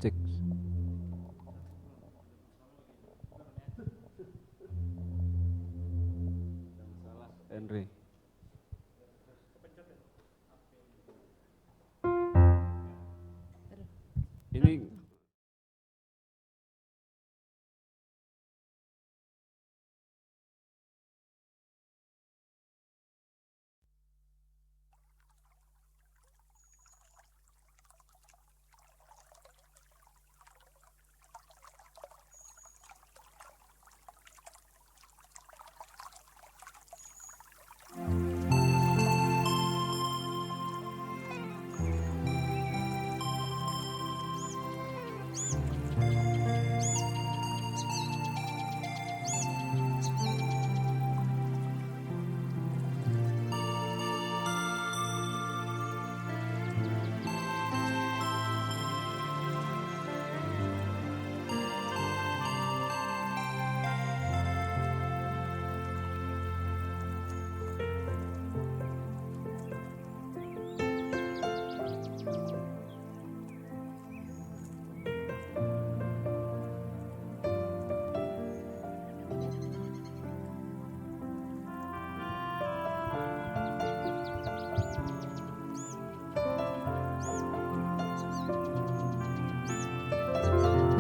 Cek. Henry. Ini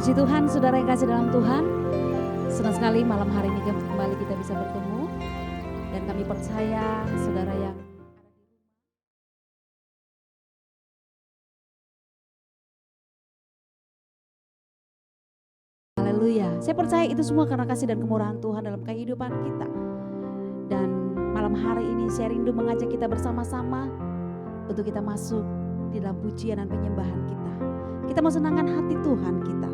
puji Tuhan, saudara yang kasih dalam Tuhan. Senang sekali malam hari ini kembali kita bisa bertemu. Dan kami percaya saudara yang haleluya. Saya percaya itu semua karena kasih dan kemurahan Tuhan dalam kehidupan kita. Dan malam hari ini saya rindu mengajak kita bersama-sama untuk kita masuk di dalam pujian dan penyembahan kita. Kita mau senangkan hati Tuhan kita.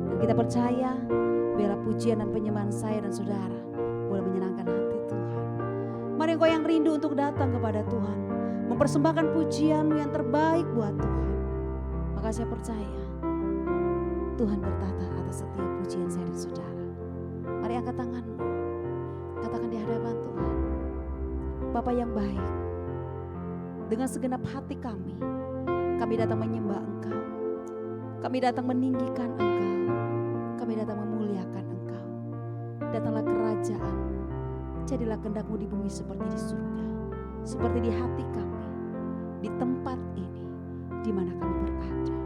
Dan kita percaya biarlah pujian dan penyembahan saya dan saudara boleh menyenangkan hati Tuhan. Mari engkau yang rindu untuk datang kepada Tuhan, mempersembahkan pujianmu yang terbaik buat Tuhan. Maka saya percaya Tuhan bertata atas setiap pujian saya dan saudara. Mari angkat tanganmu, katakan di hadapan Tuhan, Bapa yang baik, dengan segenap hati kami datang menyembah Engkau, kami datang meninggikan Engkau, kami datang memuliakan Engkau. Datanglah kerajaan-Mu, jadilah kehendak-Mu di bumi seperti di surga, seperti di hati kami, di tempat ini, di mana kami berada.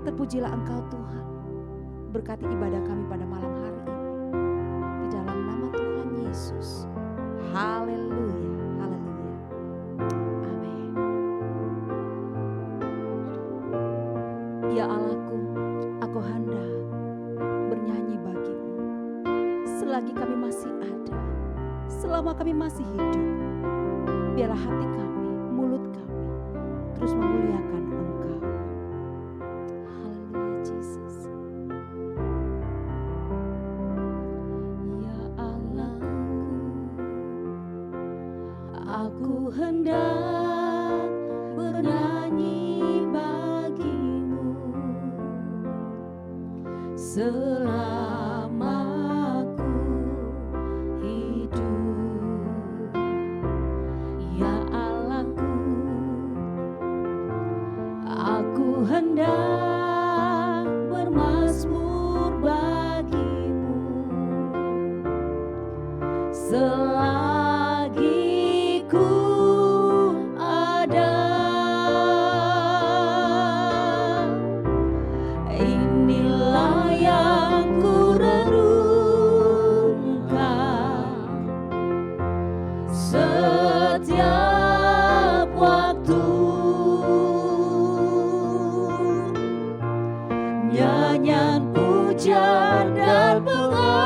Terpujilah Engkau Tuhan, berkati ibadah kami pada malam hari ini, di dalam nama Tuhan Yesus. Haleluya, haleluya, amin. Ya Allahku, aku hendak bernyanyi bagimu selagi kami masih ada, selama kami masih hidup. Biarlah hati kami, mulut kami terus memuliakan Engkau. Haleluya Jesus. Ya Allahku, aku hendak bernyanyi bagimu selama aku hidup. Ya Allahku, aku hendak bermazmur bagimu selagi ku ada. Inilah yang ku renungkan setiap waktu. Nyanyian pujian dan pengagungan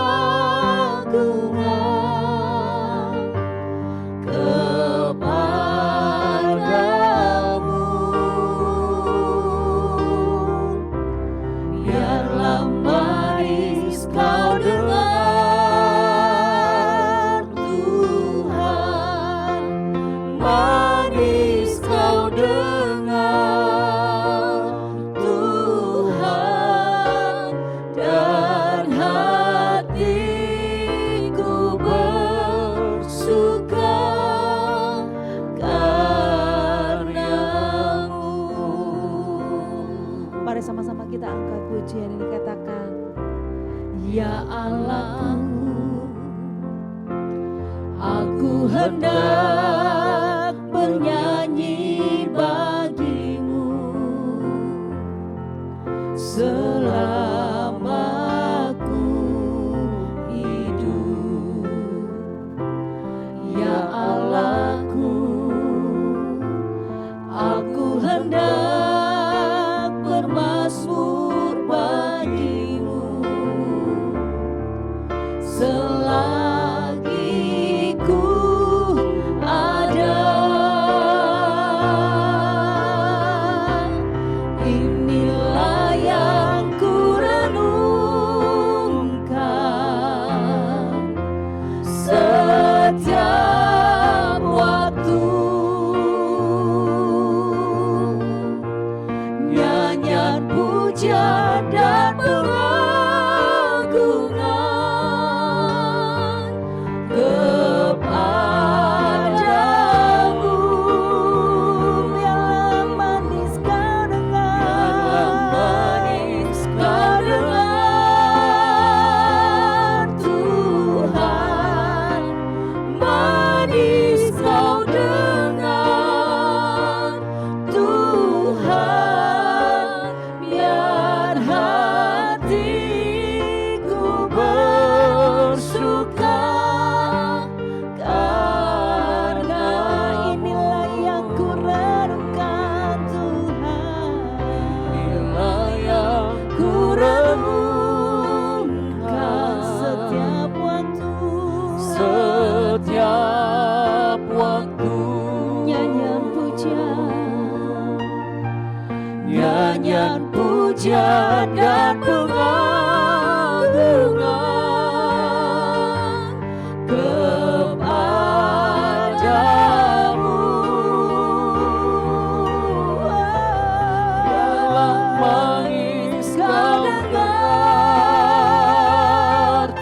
Allahku, aku hendak bernyanyi bagimu selama ku hidup. Ya Allahku, aku hendak bermazmur bagimu selagi ku ada. Inilah yang ku renungkan setiap waktu. Nyanyian pujian dan pengagungan kepadamu. Biarlah manis kau dengar, Tuhan. Manis kau dengar, Tuhan. Biar hatiku bersuka, karena inilah yang ku renungkan, Tuhan. Inilah yang ku renungkan setiap waktu, setiap waktu. Nyanyian pujian, nyanyian pujian dan pengagungan kepadamu. Biarlah manis kau dengar,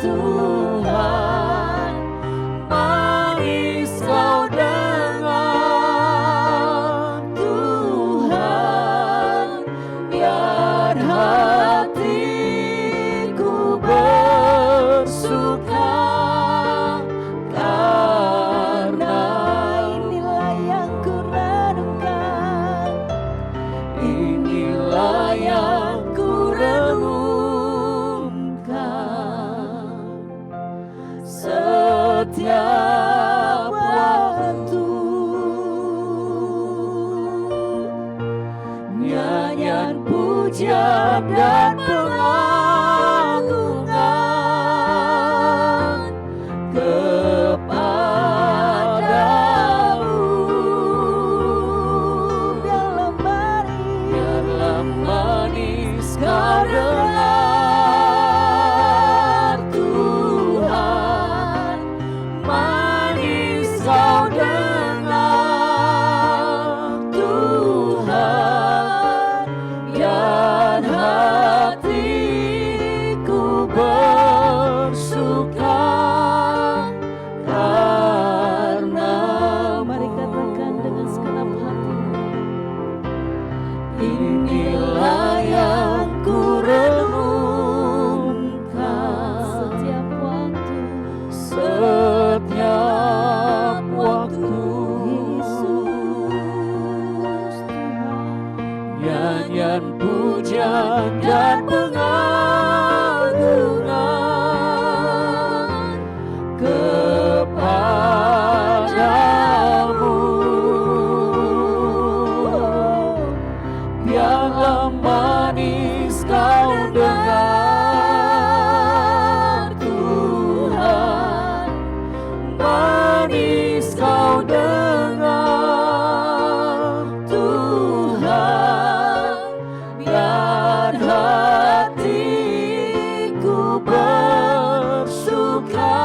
Tuhan. Manis kau dengar, Tuhan. Biar hatiku bersuka, karena inilah yang ku renungkan. Inilah yang ku renungkan setiap waktu. Nyanyian pujian dan pengagungan kepadamu. Biarlah manis kau dengar, Tuhan. Manis kau dengar, Tuhan. Biar hatiku bersuka, karena mari katakan dengan segenap hati, inilah yang ku renungkan setiap waktu, setiap waktu. Yesus Tuhan. Nyanyian pujian dan pengagungan kepadamu. Biarlah manis kau dengar, Tuhan. Manis kau dengar, Tuhan. Biar hatiku bersuka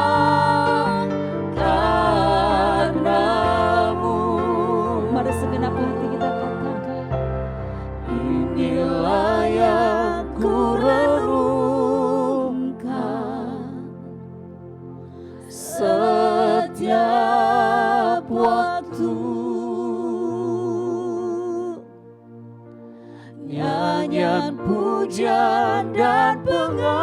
karenamu. Mari segenap hati kita katakan, inilah yang ku renungkan setiap waktu. Nyanyian pujian dan pengagungan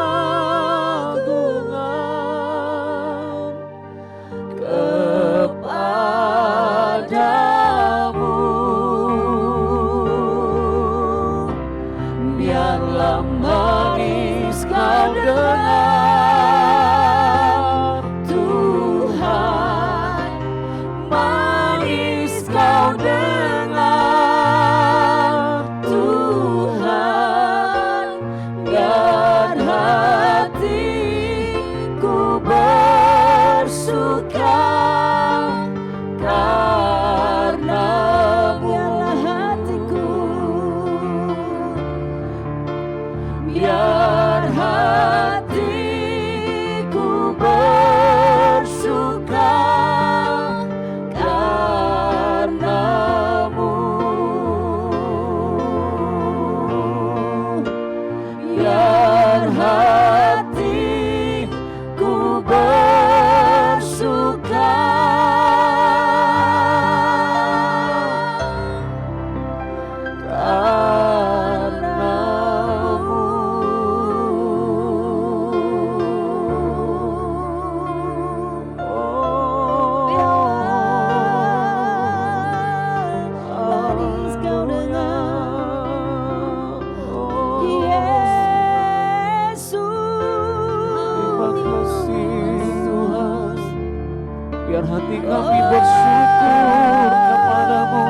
hati kami bersyukur kepadamu,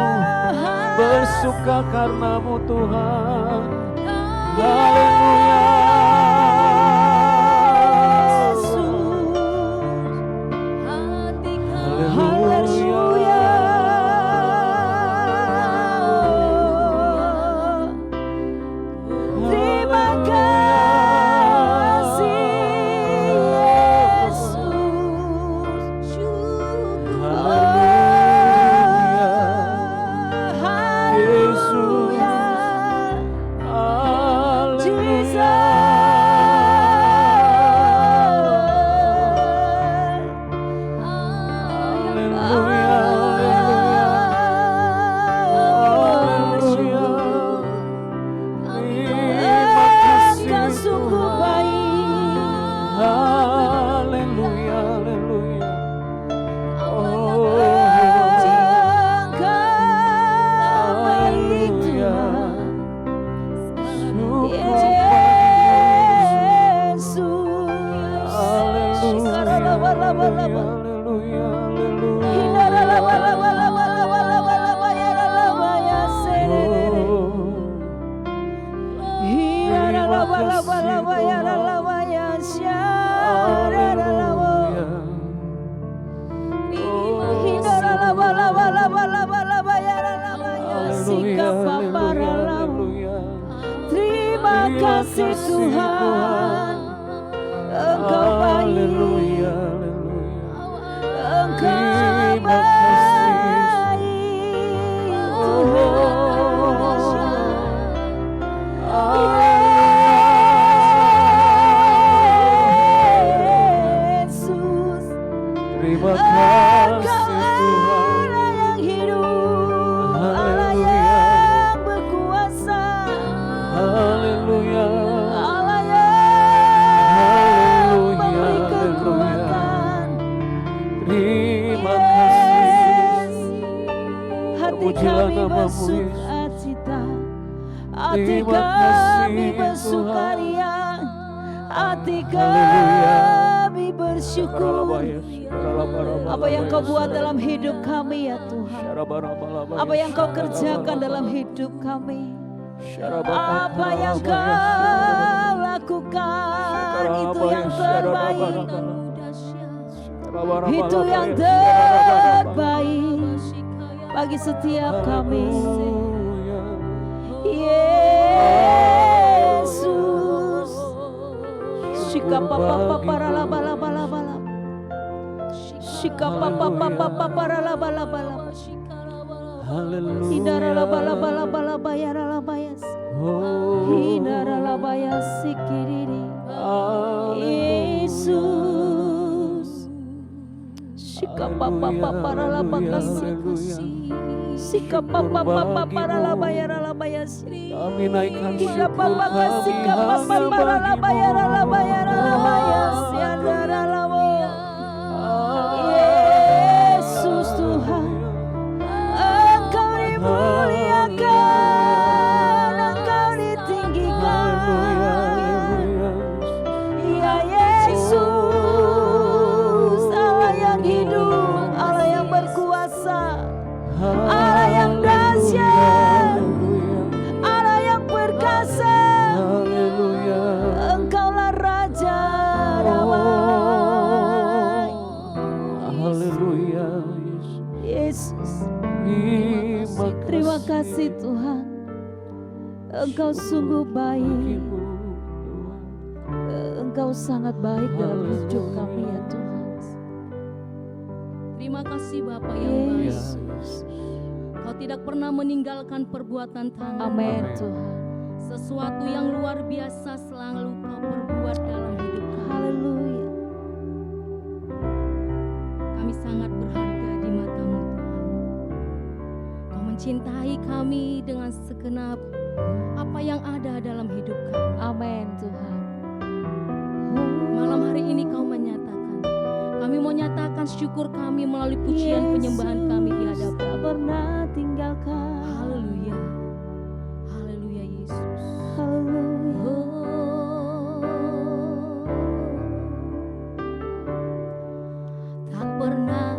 bersuka karenamu Tuhan. Haleluya. Haleluya. Terima kasih Yesus. Haleluya. Terima kasih Tuhan, Engkau baik, Engkau baik Yesus. Terima kasih Tuhan. Allah yang hidup, Allah yang berkuasa, Haleluya. Allah yang memberi kekuatan. Terima kasih. Hati Terpujilah kami namamu, bersuka cita, hati Terima kami kasih, bersukaria, hati Haleluya. kami bersyukur. Apa yang Kau buat dalam hidup kami ya Tuhan, apa yang Kau kerjakan dalam hidup kami, apa yang Kau lakukan, itu yang terbaik, itu yang terbaik bagi setiap kami. Yesus, shikapapapaparabalabalabalabala, shikapapapapaparabalabalabalaba, hidaralabalabalabayaralabayas, hidaralabayasikiriri. Yesus, shikapapapaparabalabakasi, shikapapapaparabayaralabayas, Kami naikkan syukur shikapapapasi, kami kapapapaparabayaralabayas, yandaralabo. Yesus Tuhan, Engkau dimuliakan, Engkau ditinggikan. Ya Yesus, Allah yang hidup, Allah yang berkuasa, Allah yang dahsyat, Allah yang perkasa. Engkaulah Raja damai. Haleluya. Yesus, terima kasih Tuhan, Engkau sungguh baik, Engkau sangat baik dalam hidup kami ya Tuhan. Terima kasih Bapa yang baik. Yesus, Kau tidak pernah meninggalkan perbuatan tangan. amin Tuhan. Sesuatu yang luar biasa selalu Kau perbuat dalam hidup kami. Haleluya. Kami sangat berharga di mata-Mu Tuhan. Kau mencintai kami dengan segenap apa yang ada dalam hidup kami. Amin Tuhan. Malam hari ini Kau menyatakan, kami mau nyatakan syukur kami melalui pujian penyembahan kami di Yesus hadapan. tak pernah tinggalkan. Haleluya. Haleluya Yesus. Haleluya. Tak pernah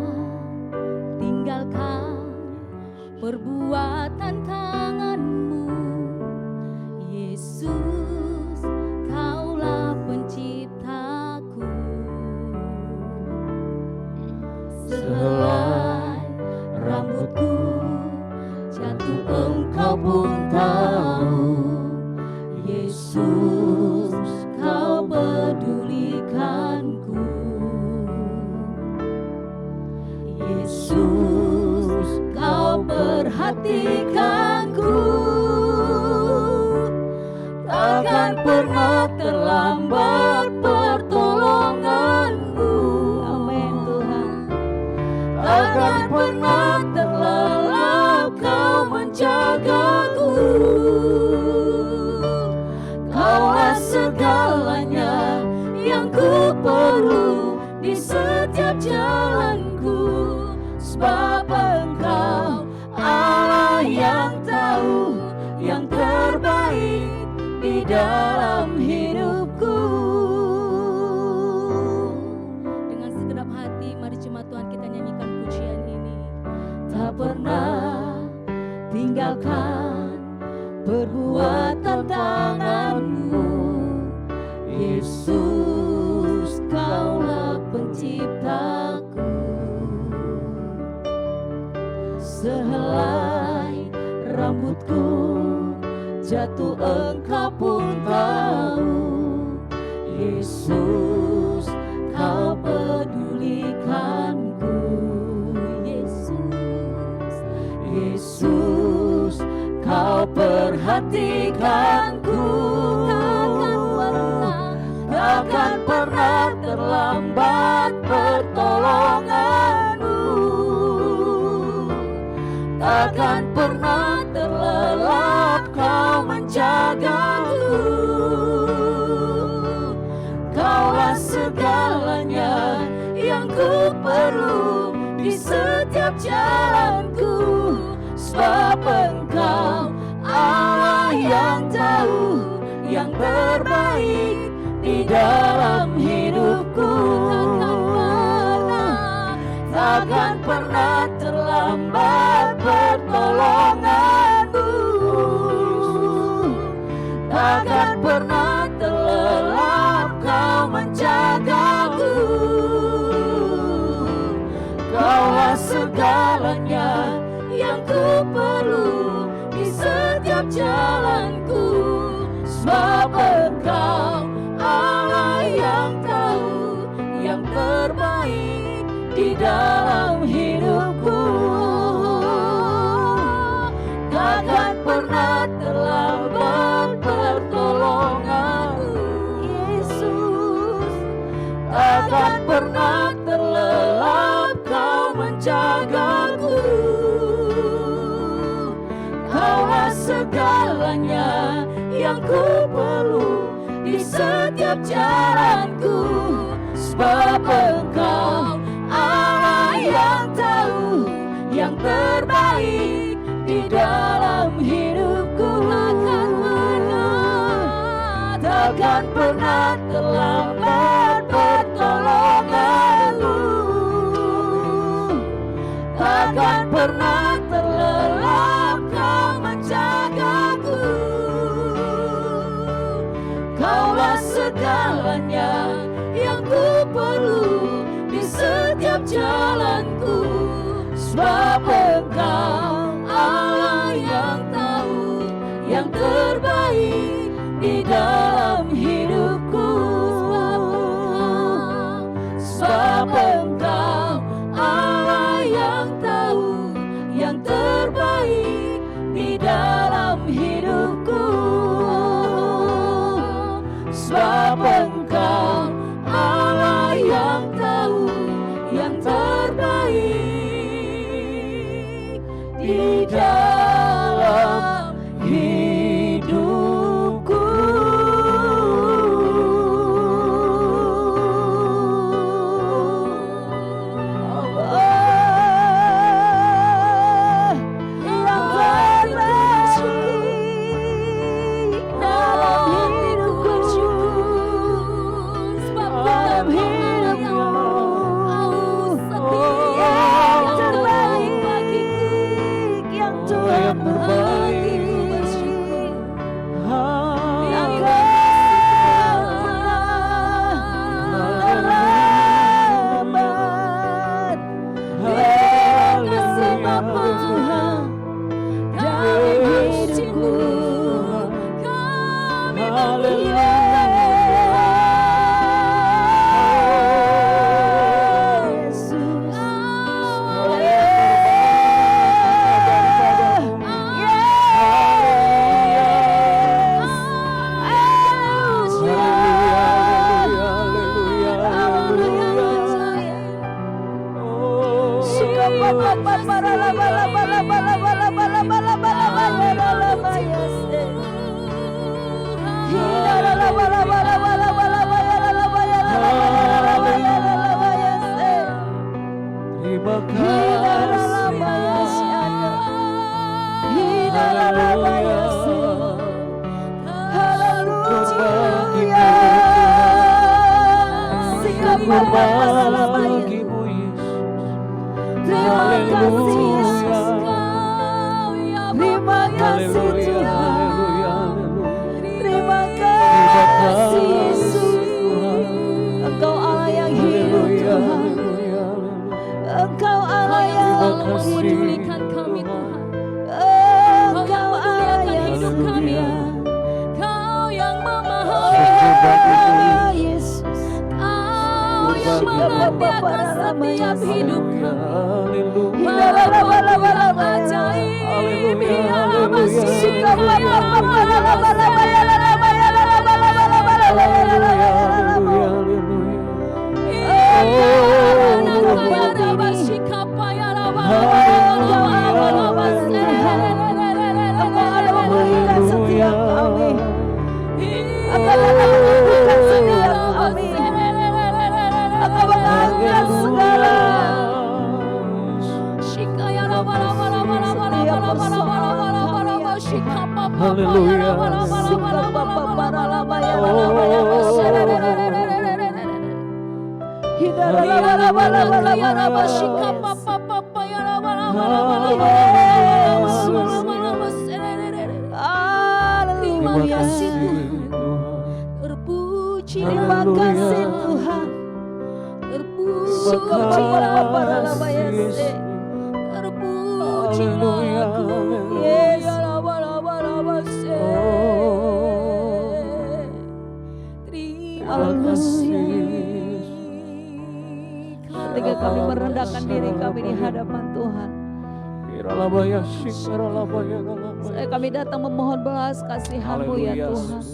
pun tahu, Yesus, Kau pedulikanku. Yesus, Kau perhatikanku. Takkan pernah terlambat pertolongan-Mu. Amin Tuhan. Takkan pernah terlelap Kau menjagaku. Kaulah segalanya yang ku perlu di setiap jalanku. Sebab Engkau Allah yang tahu yang terbaik di dalam hidupku. Dengan segenap hati, mari jemaat Tuhan kita nyanyikan pujian ini. Tak pernah tinggalkan perbuatan tangan-Mu. Yesus, Kaulah penciptaku. Sehelai rambutku jatuh Engkau pun tahu. Yesus, Kau pedulikanku. Yesus, Kau perhatikanku. Takkan pernah terlambat pertolongan-Mu. Takkan pernah terlelap Kau menjagaku. Kaulah segalanya yang ku perlu di setiap jalanku. Sebab Engkau Allah yang tahu yang terbaik di dalam hidupku. Takkan pernah terlambat pertolongan-Mu. Takkan pernah terlelap Kau menjagaku. Kaulah segalanya yang ku perlu di setiap jalanku. Sebab Engkau Allah yang tahu yang terbaik di dalam hidupku. Takkan pernah terlambat pertolongan-Mu. Yesus, takkan pernah terlelap Kau menjagaku. Kaulah segalanya yang ku perlu di setiap jalanku. Sebab Engkau Allah yang tahu yang terbaik di dalam hidupku. Takkan pernah terlambat pertolongan-Mu. Takkan pernah terlelap Kau menjagaku. Kaulah segalanya yang ku perlu di setiap jalanku. Sebab Engkau Allah yang tahu yang terbaik di dalam hidupku. Sebab Engkau Allah yang tahu yang terbaik di dalam hidupku. Sebab Engkau Allah yang tahu yang terbaik di dalam hidupku. Terima kasih. Bagimu Yesus. Terima kasih Tuhan. Terima kasih Yesus. Engkau Allah yang hidup Tuhan. Engkau Allah yang memedulikan kami Tuhan. Engkau Allah yang hidup kami. setia. Kau yang memahami. Yesus. Kau yang mengerti akan setiap hidup kami. Ajaib ya Terima kasih Tuhan. Terpuji Terima kasih Tuhan. Terpuji Terpuji Yes. Terima kasih. Ketika kami merendahkan diri kami di hadapan Tuhan, kami datang memohon belas kasihan-Mu ya Tuhan.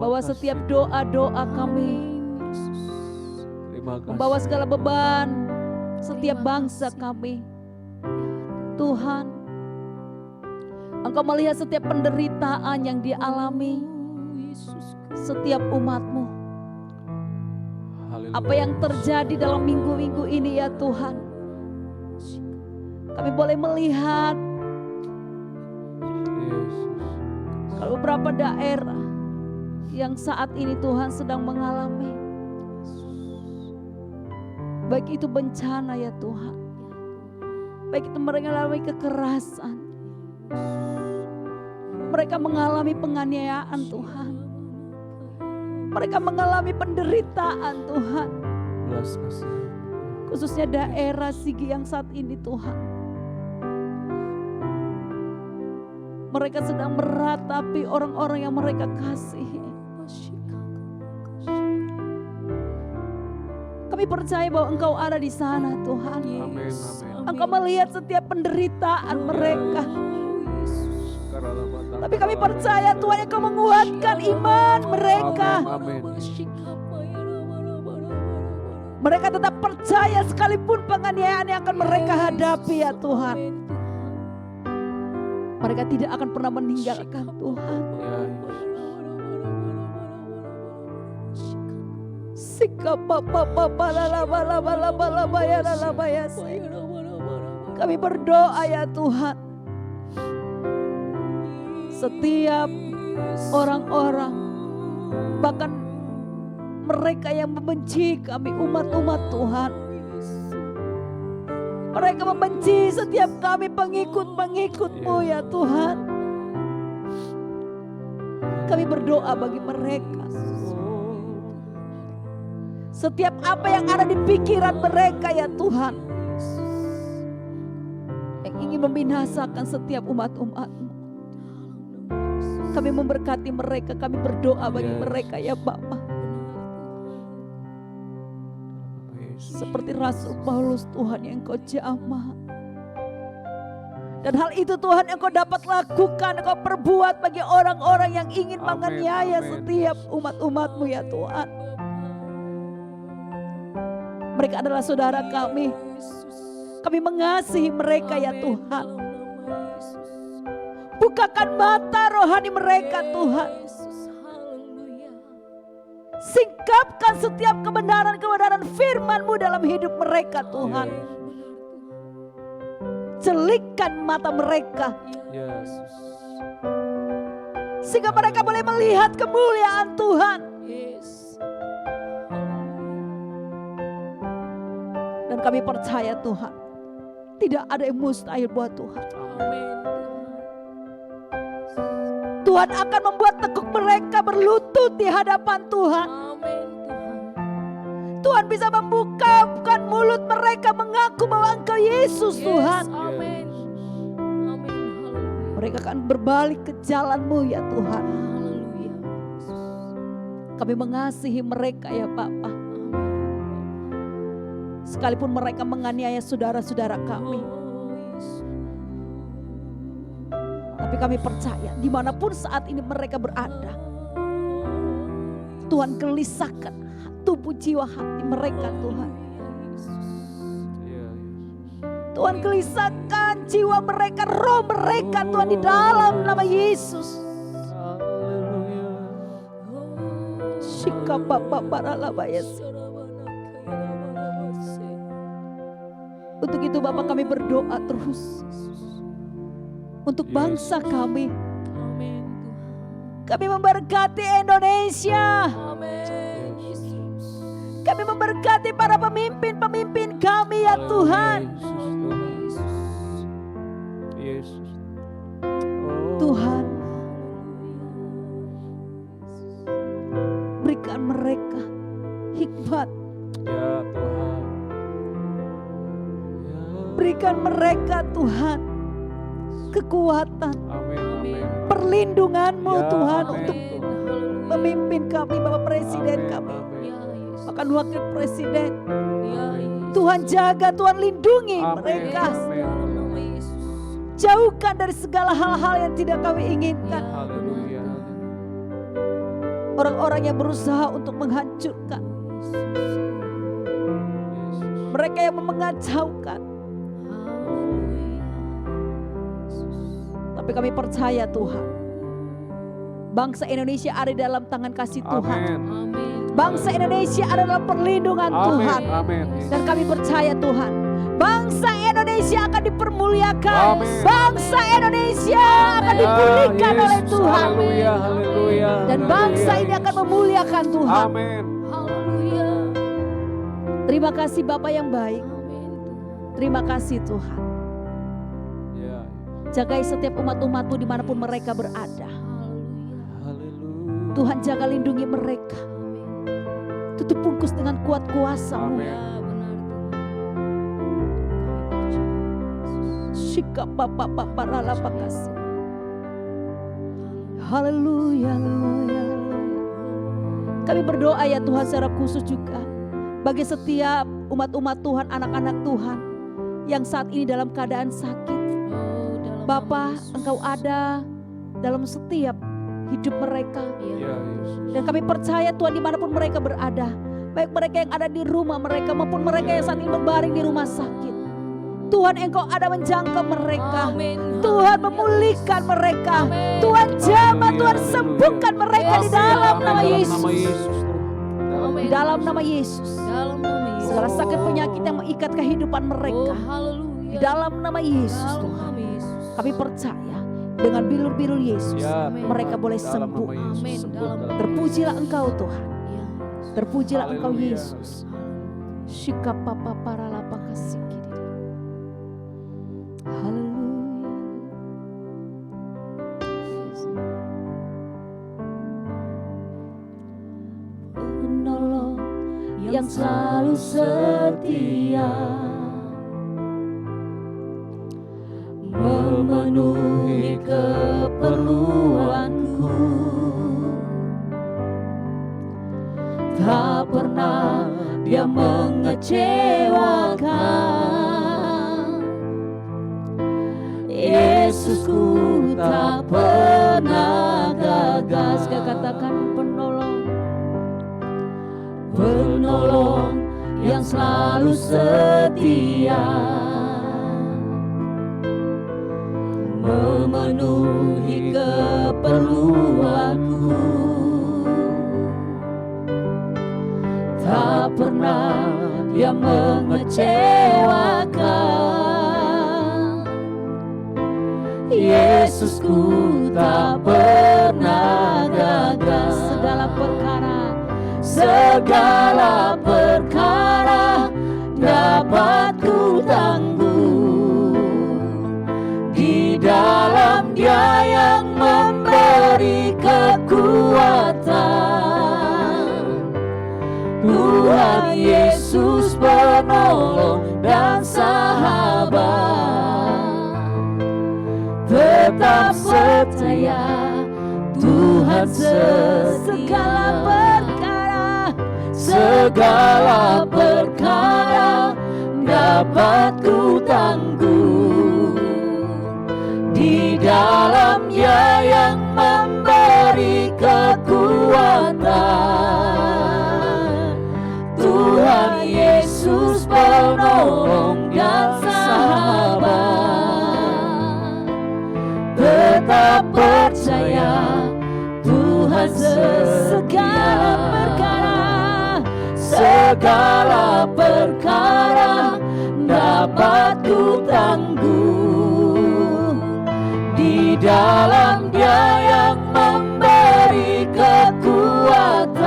Bahwa setiap doa-doa kami, membawa segala beban setiap bangsa kami, Tuhan, Engkau melihat setiap penderitaan yang dialami setiap umat-Mu. Apa yang terjadi dalam minggu-minggu ini ya Tuhan, kami boleh melihat kalau beberapa daerah yang saat ini Tuhan sedang mengalami, baik itu bencana ya Tuhan, baik itu mereka mengalami kekerasan, mereka mengalami penganiayaan Tuhan, mereka mengalami penderitaan Tuhan, khususnya daerah Sigi yang saat ini Tuhan, mereka sedang meratapi orang-orang yang mereka kasihi. Kami percaya bahwa Engkau ada di sana Tuhan. Amin. Engkau melihat setiap penderitaan mereka. Tapi kami percaya Tuhan Engkau menguatkan iman mereka. Amin. Mereka tetap percaya sekalipun penganiayaan yang akan mereka hadapi ya Tuhan. Mereka tidak akan pernah meninggalkan Tuhan. Kami berdoa ya Tuhan, setiap orang-orang, bahkan mereka yang membenci kami umat-umat Tuhan, mereka membenci setiap kami pengikut-pengikut-Mu ya Tuhan. Kami berdoa bagi mereka. Setiap apa yang ada di pikiran mereka ya Tuhan, yang ingin membinasakan setiap umat-umat-Mu, kami memberkati mereka, kami berdoa bagi mereka ya Bapa. Seperti Rasul Paulus Tuhan yang Engkau jamah. Dan hal itu Tuhan yang Engkau dapat lakukan, Engkau perbuat bagi orang-orang yang ingin menganiaya setiap umat-umat-Mu ya Tuhan. Mereka adalah saudara kami. Kami mengasihi mereka ya Tuhan. Bukakan mata rohani mereka Tuhan. Singkapkan setiap kebenaran-kebenaran firman-Mu dalam hidup mereka Tuhan. Celikkan mata mereka Yes. sehingga mereka boleh melihat kemuliaan Tuhan. Dan kami percaya Tuhan, tidak ada yang mustahil buat Tuhan. Tuhan akan membuat tekuk mereka berlutut di hadapan Tuhan. Tuhan bisa membukakan mulut mereka mengaku bahwa Engkau Yesus Tuhan. Amin. Amin. Haleluya. Mereka akan berbalik ke jalan-Mu ya Tuhan. Haleluya. Kami mengasihi mereka ya Bapa. Sekalipun mereka menganiaya saudara-saudara kami. Tapi kami percaya dimanapun saat ini mereka berada, Tuhan gelisahkan tubuh jiwa hati mereka Tuhan. Tuhan gelisahkan jiwa mereka, roh mereka Tuhan di dalam nama Yesus. Untuk itu Bapak kami berdoa terus untuk bangsa kami. Kami memberkati Indonesia. Kami memberkati para pemimpin-pemimpin kami ya Tuhan. Tuhan, berikan mereka hikmat. Ya Tuhan. Berikan mereka Tuhan kekuatan, Amin. perlindungan-Mu Ya, Tuhan amin, untuk Tuhan. pemimpin kami, Bapak Presiden Amin, kami, amin. bahkan Wakil Presiden. Tuhan jaga, Tuhan lindungi Amin, mereka. amin. Jauhkan dari segala hal-hal yang tidak kami inginkan. Haleluya. Orang-orang yang berusaha untuk menghancurkan, mereka yang mengacaukan. Tapi kami percaya Tuhan, bangsa Indonesia ada di dalam tangan kasih Tuhan. Amin. Bangsa Indonesia ada dalam perlindungan Tuhan. Amin. Dan kami percaya Tuhan, bangsa Indonesia akan dipermuliakan. Amin. Bangsa Indonesia akan Ya, dipulihkan oleh Yesus. Tuhan. Haleluya, haleluya. Dan bangsa ini akan memuliakan Tuhan. Amin. Haleluya. Terima kasih Bapa yang baik. Amin. Terima kasih Tuhan. Ya. Jagai setiap umat-umat-Mu dimanapun mereka berada. Haleluya. Tuhan jaga lindungi mereka. Tutup bungkus dengan kuat kuasa-Mu. Amin. Ya benar Tuhan. Sikap Bapak para kasih. Haleluya, haleluya, haleluya. Kami berdoa ya Tuhan secara khusus juga bagi setiap umat-umat Tuhan, anak-anak Tuhan yang saat ini dalam keadaan sakit. Bapa, Engkau ada dalam setiap hidup mereka. Ya, Yesus. Dan kami percaya Tuhan dimanapun mereka berada, baik mereka yang ada di rumah mereka maupun mereka yang saat ini berbaring di rumah sakit, Tuhan Engkau ada menjangkau mereka. Tuhan memulihkan mereka. Tuhan jamah, Tuhan sembuhkan mereka di dalam nama Yesus. Di dalam nama Yesus. Dalam nama Yesus. Segala sakit penyakit yang mengikat kehidupan mereka, Haleluya. di dalam nama Yesus Dalam Tuhan. nama Yesus. Kami percaya dengan bilur-bilur Yesus Ya, mereka boleh dalam sembuh. nama Yesus. Amin. Sembuh Dalam dalam Terpujilah Engkau Tuhan. Ya. Terpujilah Engkau Haleluya. Yesus. Shika papa para lapakasi. Haleluya. Penolong yang selalu setia, memenuhi keperluanku, tak pernah Dia mengecewakan. Yesusku tak pernah gagal. Saya katakan penolong, penolong yang selalu setia, memenuhi keperluanku, Yesusku tak pernah gagal. Segala perkara dapat ku tanggung di dalam Dia yang memberi kekuatan. Tuhan Yesus penolong dan sahabat, tetap setia Tuhan segala perkara dapat ku tanggung di dalam Dia yang memberi kekuatan. Tuhan Yesus penolong dan sahabat, tetap percaya Tuhan segala perkara dapat ku tanggung di dalam Dia yang memberi kekuatan.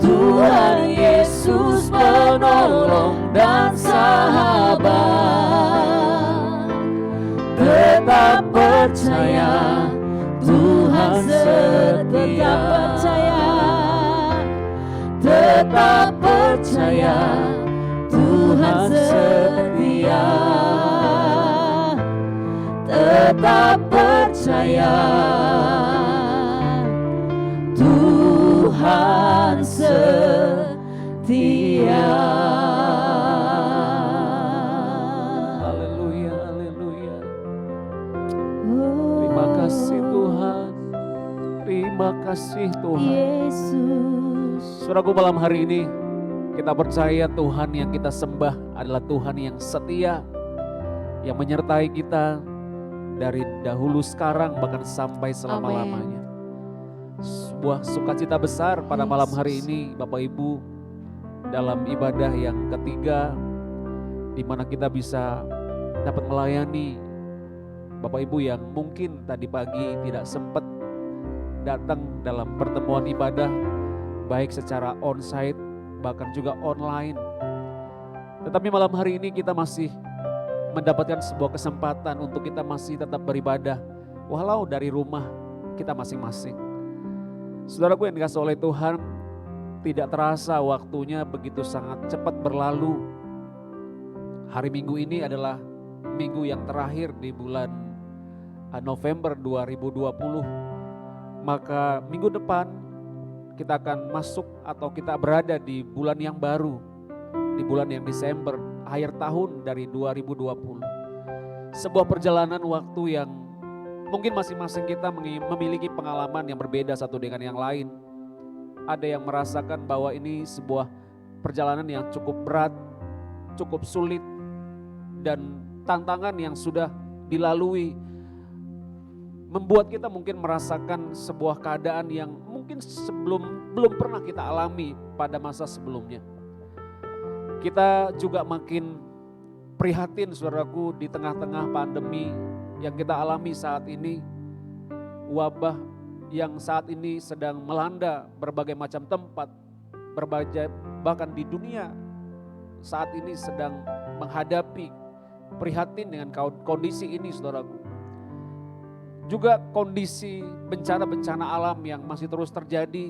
Tuhan Yesus penolong dan sahabat, tetap percaya Tuhan setia. Tetap percaya Tuhan setia. Tetap percaya Tuhan setia. Haleluya, haleluya. Terima kasih Tuhan. Terima kasih Tuhan. Yesus. Saudaraku, malam hari ini kita percaya Tuhan yang kita sembah adalah Tuhan yang setia, yang menyertai kita dari dahulu sekarang bahkan sampai selama-lamanya. Sebuah sukacita besar pada malam hari ini Bapak Ibu, dalam ibadah yang ketiga di mana kita bisa dapat melayani Bapak Ibu yang mungkin tadi pagi tidak sempat datang dalam pertemuan ibadah, baik secara onsite bahkan juga online. Tetapi malam hari ini kita masih mendapatkan sebuah kesempatan untuk kita masih tetap beribadah walau dari rumah kita masing-masing. Saudaraku yang dikasihi oleh Tuhan, tidak terasa waktunya begitu sangat cepat berlalu. Hari Minggu ini adalah minggu yang terakhir di bulan November 2020. Maka minggu depan kita akan masuk atau kita berada di bulan yang baru, di bulan yang Desember, akhir tahun dari 2020. Sebuah perjalanan waktu yang mungkin masing-masing kita memiliki pengalaman yang berbeda satu dengan yang lain. Ada yang merasakan bahwa ini sebuah perjalanan yang cukup berat, cukup sulit, dan tantangan yang sudah dilalui membuat kita mungkin merasakan sebuah keadaan yang mungkin belum pernah kita alami pada masa sebelumnya. Kita juga makin prihatin saudaraku di tengah-tengah pandemi yang kita alami saat ini, wabah yang saat ini sedang melanda berbagai macam tempat, bahkan di dunia saat ini sedang menghadapi, prihatin dengan kondisi ini saudaraku. Juga kondisi bencana-bencana alam yang masih terus terjadi,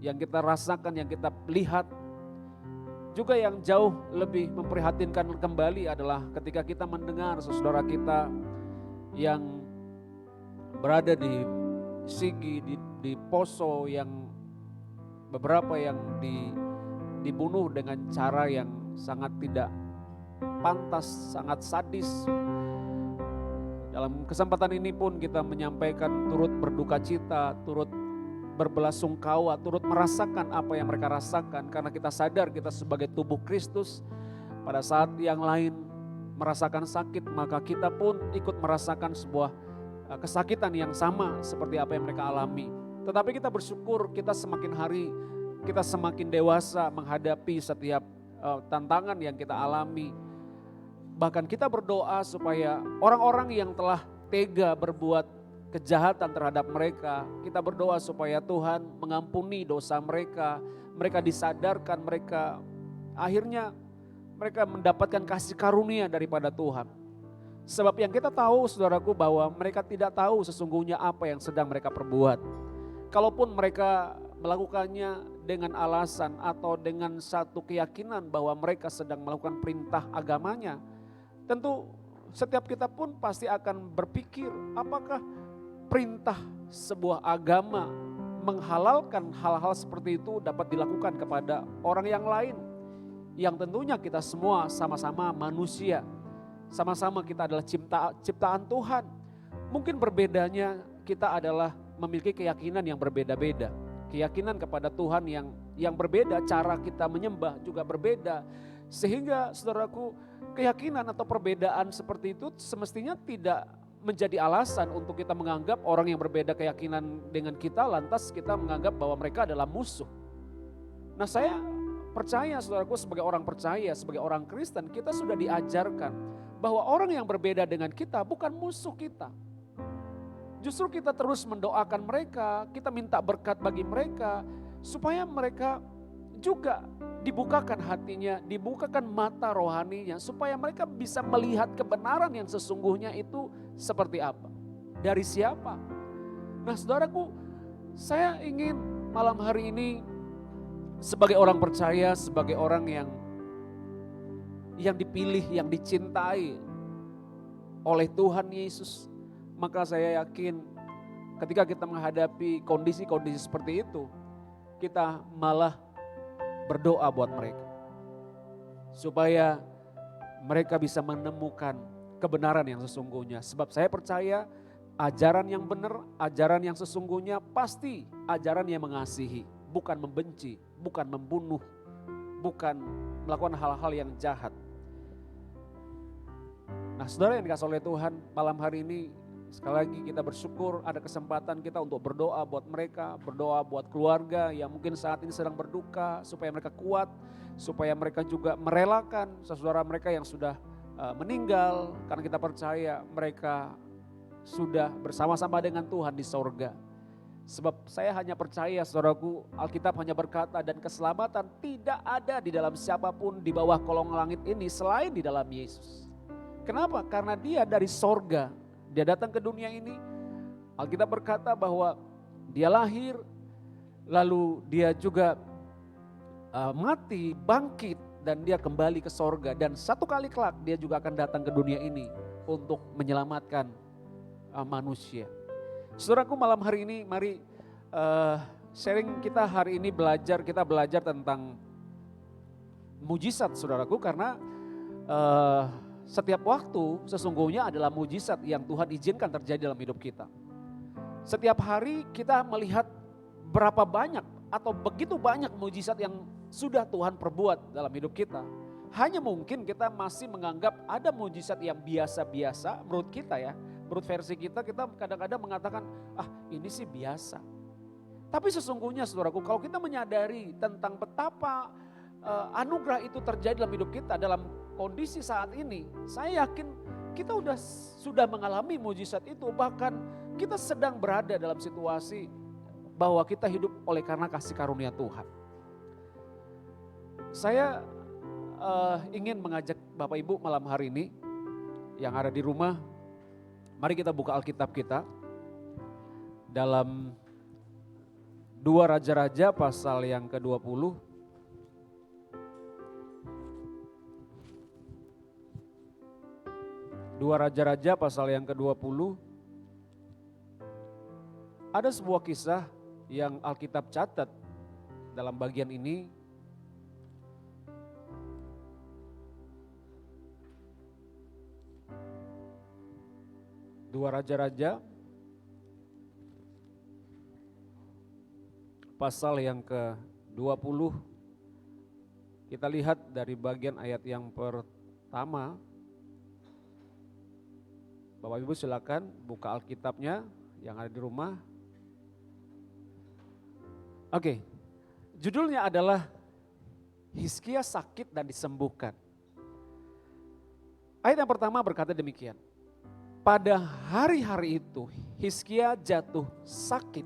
yang kita rasakan, yang kita lihat. Juga yang jauh lebih memprihatinkan kembali adalah ketika kita mendengar saudara kita yang berada di Sigi, di Poso, yang beberapa yang dibunuh dengan cara yang sangat tidak pantas, sangat sadis. Dalam kesempatan ini pun kita menyampaikan turut berduka cita, turut berbelasungkawa, turut merasakan apa yang mereka rasakan. Karena kita sadar kita sebagai tubuh Kristus pada saat yang lain merasakan sakit, maka kita pun ikut merasakan sebuah kesakitan yang sama seperti apa yang mereka alami. Tetapi kita bersyukur kita semakin hari kita semakin dewasa menghadapi setiap tantangan yang kita alami. Bahkan kita berdoa supaya orang-orang yang telah tega berbuat kejahatan terhadap mereka, kita berdoa supaya Tuhan mengampuni dosa mereka, mereka disadarkan, mereka akhirnya mereka mendapatkan kasih karunia daripada Tuhan. Sebab yang kita tahu saudaraku bahwa mereka tidak tahu sesungguhnya apa yang sedang mereka perbuat. Kalaupun mereka melakukannya dengan alasan atau dengan satu keyakinan bahwa mereka sedang melakukan perintah agamanya, tentu setiap kita pun pasti akan berpikir apakah perintah sebuah agama menghalalkan hal-hal seperti itu dapat dilakukan kepada orang yang lain. Yang tentunya kita semua sama-sama manusia. Sama-sama kita adalah ciptaan Tuhan. Mungkin berbedanya kita adalah memiliki keyakinan yang berbeda-beda. Keyakinan kepada Tuhan yang berbeda, cara kita menyembah juga berbeda. Sehingga saudaraku, keyakinan atau perbedaan seperti itu semestinya tidak menjadi alasan untuk kita menganggap orang yang berbeda keyakinan dengan kita lantas kita menganggap bahwa mereka adalah musuh. Nah, saya percaya saudaraku, sebagai orang percaya, sebagai orang Kristen, kita sudah diajarkan bahwa orang yang berbeda dengan kita bukan musuh kita. Justru kita terus mendoakan mereka, kita minta berkat bagi mereka, supaya mereka juga dibukakan hatinya, dibukakan mata rohaninya, supaya mereka bisa melihat kebenaran yang sesungguhnya itu seperti apa, dari siapa. Nah saudaraku, saya ingin malam hari ini sebagai orang percaya, sebagai orang yang dipilih, yang dicintai oleh Tuhan Yesus, maka saya yakin ketika kita menghadapi kondisi-kondisi seperti itu, kita malah berdoa buat mereka. Supaya mereka bisa menemukan kebenaran yang sesungguhnya. Sebab saya percaya ajaran yang benar, ajaran yang sesungguhnya pasti ajaran yang mengasihi, bukan membenci, bukan membunuh, bukan melakukan hal-hal yang jahat. Nah saudara yang dikasih oleh Tuhan, malam hari ini sekali lagi kita bersyukur ada kesempatan kita untuk berdoa buat mereka, berdoa buat keluarga yang mungkin saat ini sedang berduka, supaya mereka kuat, supaya mereka juga merelakan saudara mereka yang sudah meninggal, karena kita percaya mereka sudah bersama-sama dengan Tuhan di sorga. Sebab saya hanya percaya saudaraku, Alkitab hanya berkata dan keselamatan tidak ada di dalam siapapun di bawah kolong langit ini selain di dalam Yesus. Kenapa? Karena dia dari sorga, dia datang ke dunia ini. Alkitab berkata bahwa dia lahir, lalu dia juga mati, bangkit, dan dia kembali ke sorga. Dan satu kali kelak dia juga akan datang ke dunia ini untuk menyelamatkan manusia. Saudaraku, malam hari ini mari sharing kita hari ini kita belajar tentang mujizat saudaraku, karena setiap waktu sesungguhnya adalah mujizat yang Tuhan izinkan terjadi dalam hidup kita. Setiap hari kita melihat berapa banyak atau begitu banyak mujizat yang sudah Tuhan perbuat dalam hidup kita. Hanya mungkin kita masih menganggap ada mujizat yang biasa-biasa menurut kita ya. Menurut versi kita kadang-kadang mengatakan, ini sih biasa. Tapi sesungguhnya saudaraku, kalau kita menyadari tentang betapa anugerah itu terjadi dalam hidup kita, dalam kondisi saat ini, saya yakin kita sudah mengalami mujizat itu. Bahkan kita sedang berada dalam situasi bahwa kita hidup oleh karena kasih karunia Tuhan. Saya ingin mengajak Bapak Ibu malam hari ini yang ada di rumah, mari kita buka Alkitab kita dalam 2 Raja-Raja pasal yang ke-20. 2 Raja-Raja pasal yang ke-20. Ada sebuah kisah yang Alkitab catat dalam bagian ini. Dua Raja-Raja pasal yang ke-20. Kita lihat dari bagian ayat yang pertama. Bapak Ibu silakan buka Alkitabnya yang ada di rumah. Oke, judulnya adalah Hizkia sakit dan disembuhkan. Ayat yang pertama berkata demikian. Pada hari-hari itu Hizkia jatuh sakit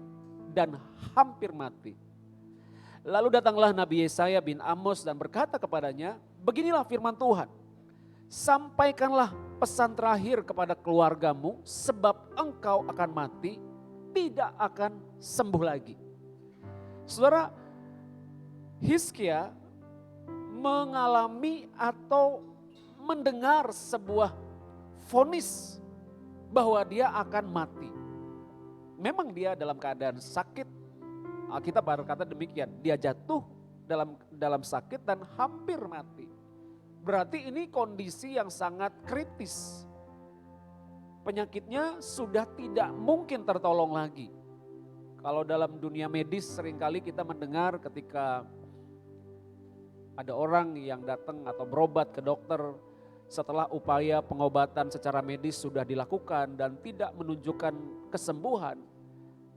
dan hampir mati. Lalu datanglah Nabi Yesaya bin Amos dan berkata kepadanya, beginilah firman Tuhan, sampaikanlah pesan terakhir kepada keluargamu sebab engkau akan mati, tidak akan sembuh lagi. Saudara, Hizkia mengalami atau mendengar sebuah vonis bahwa dia akan mati. Memang dia dalam keadaan sakit. Alkitab berkata demikian, dia jatuh dalam sakit dan hampir mati. Berarti ini kondisi yang sangat kritis. Penyakitnya sudah tidak mungkin tertolong lagi. Kalau dalam dunia medis seringkali kita mendengar ketika ada orang yang datang atau berobat ke dokter setelah upaya pengobatan secara medis sudah dilakukan dan tidak menunjukkan kesembuhan.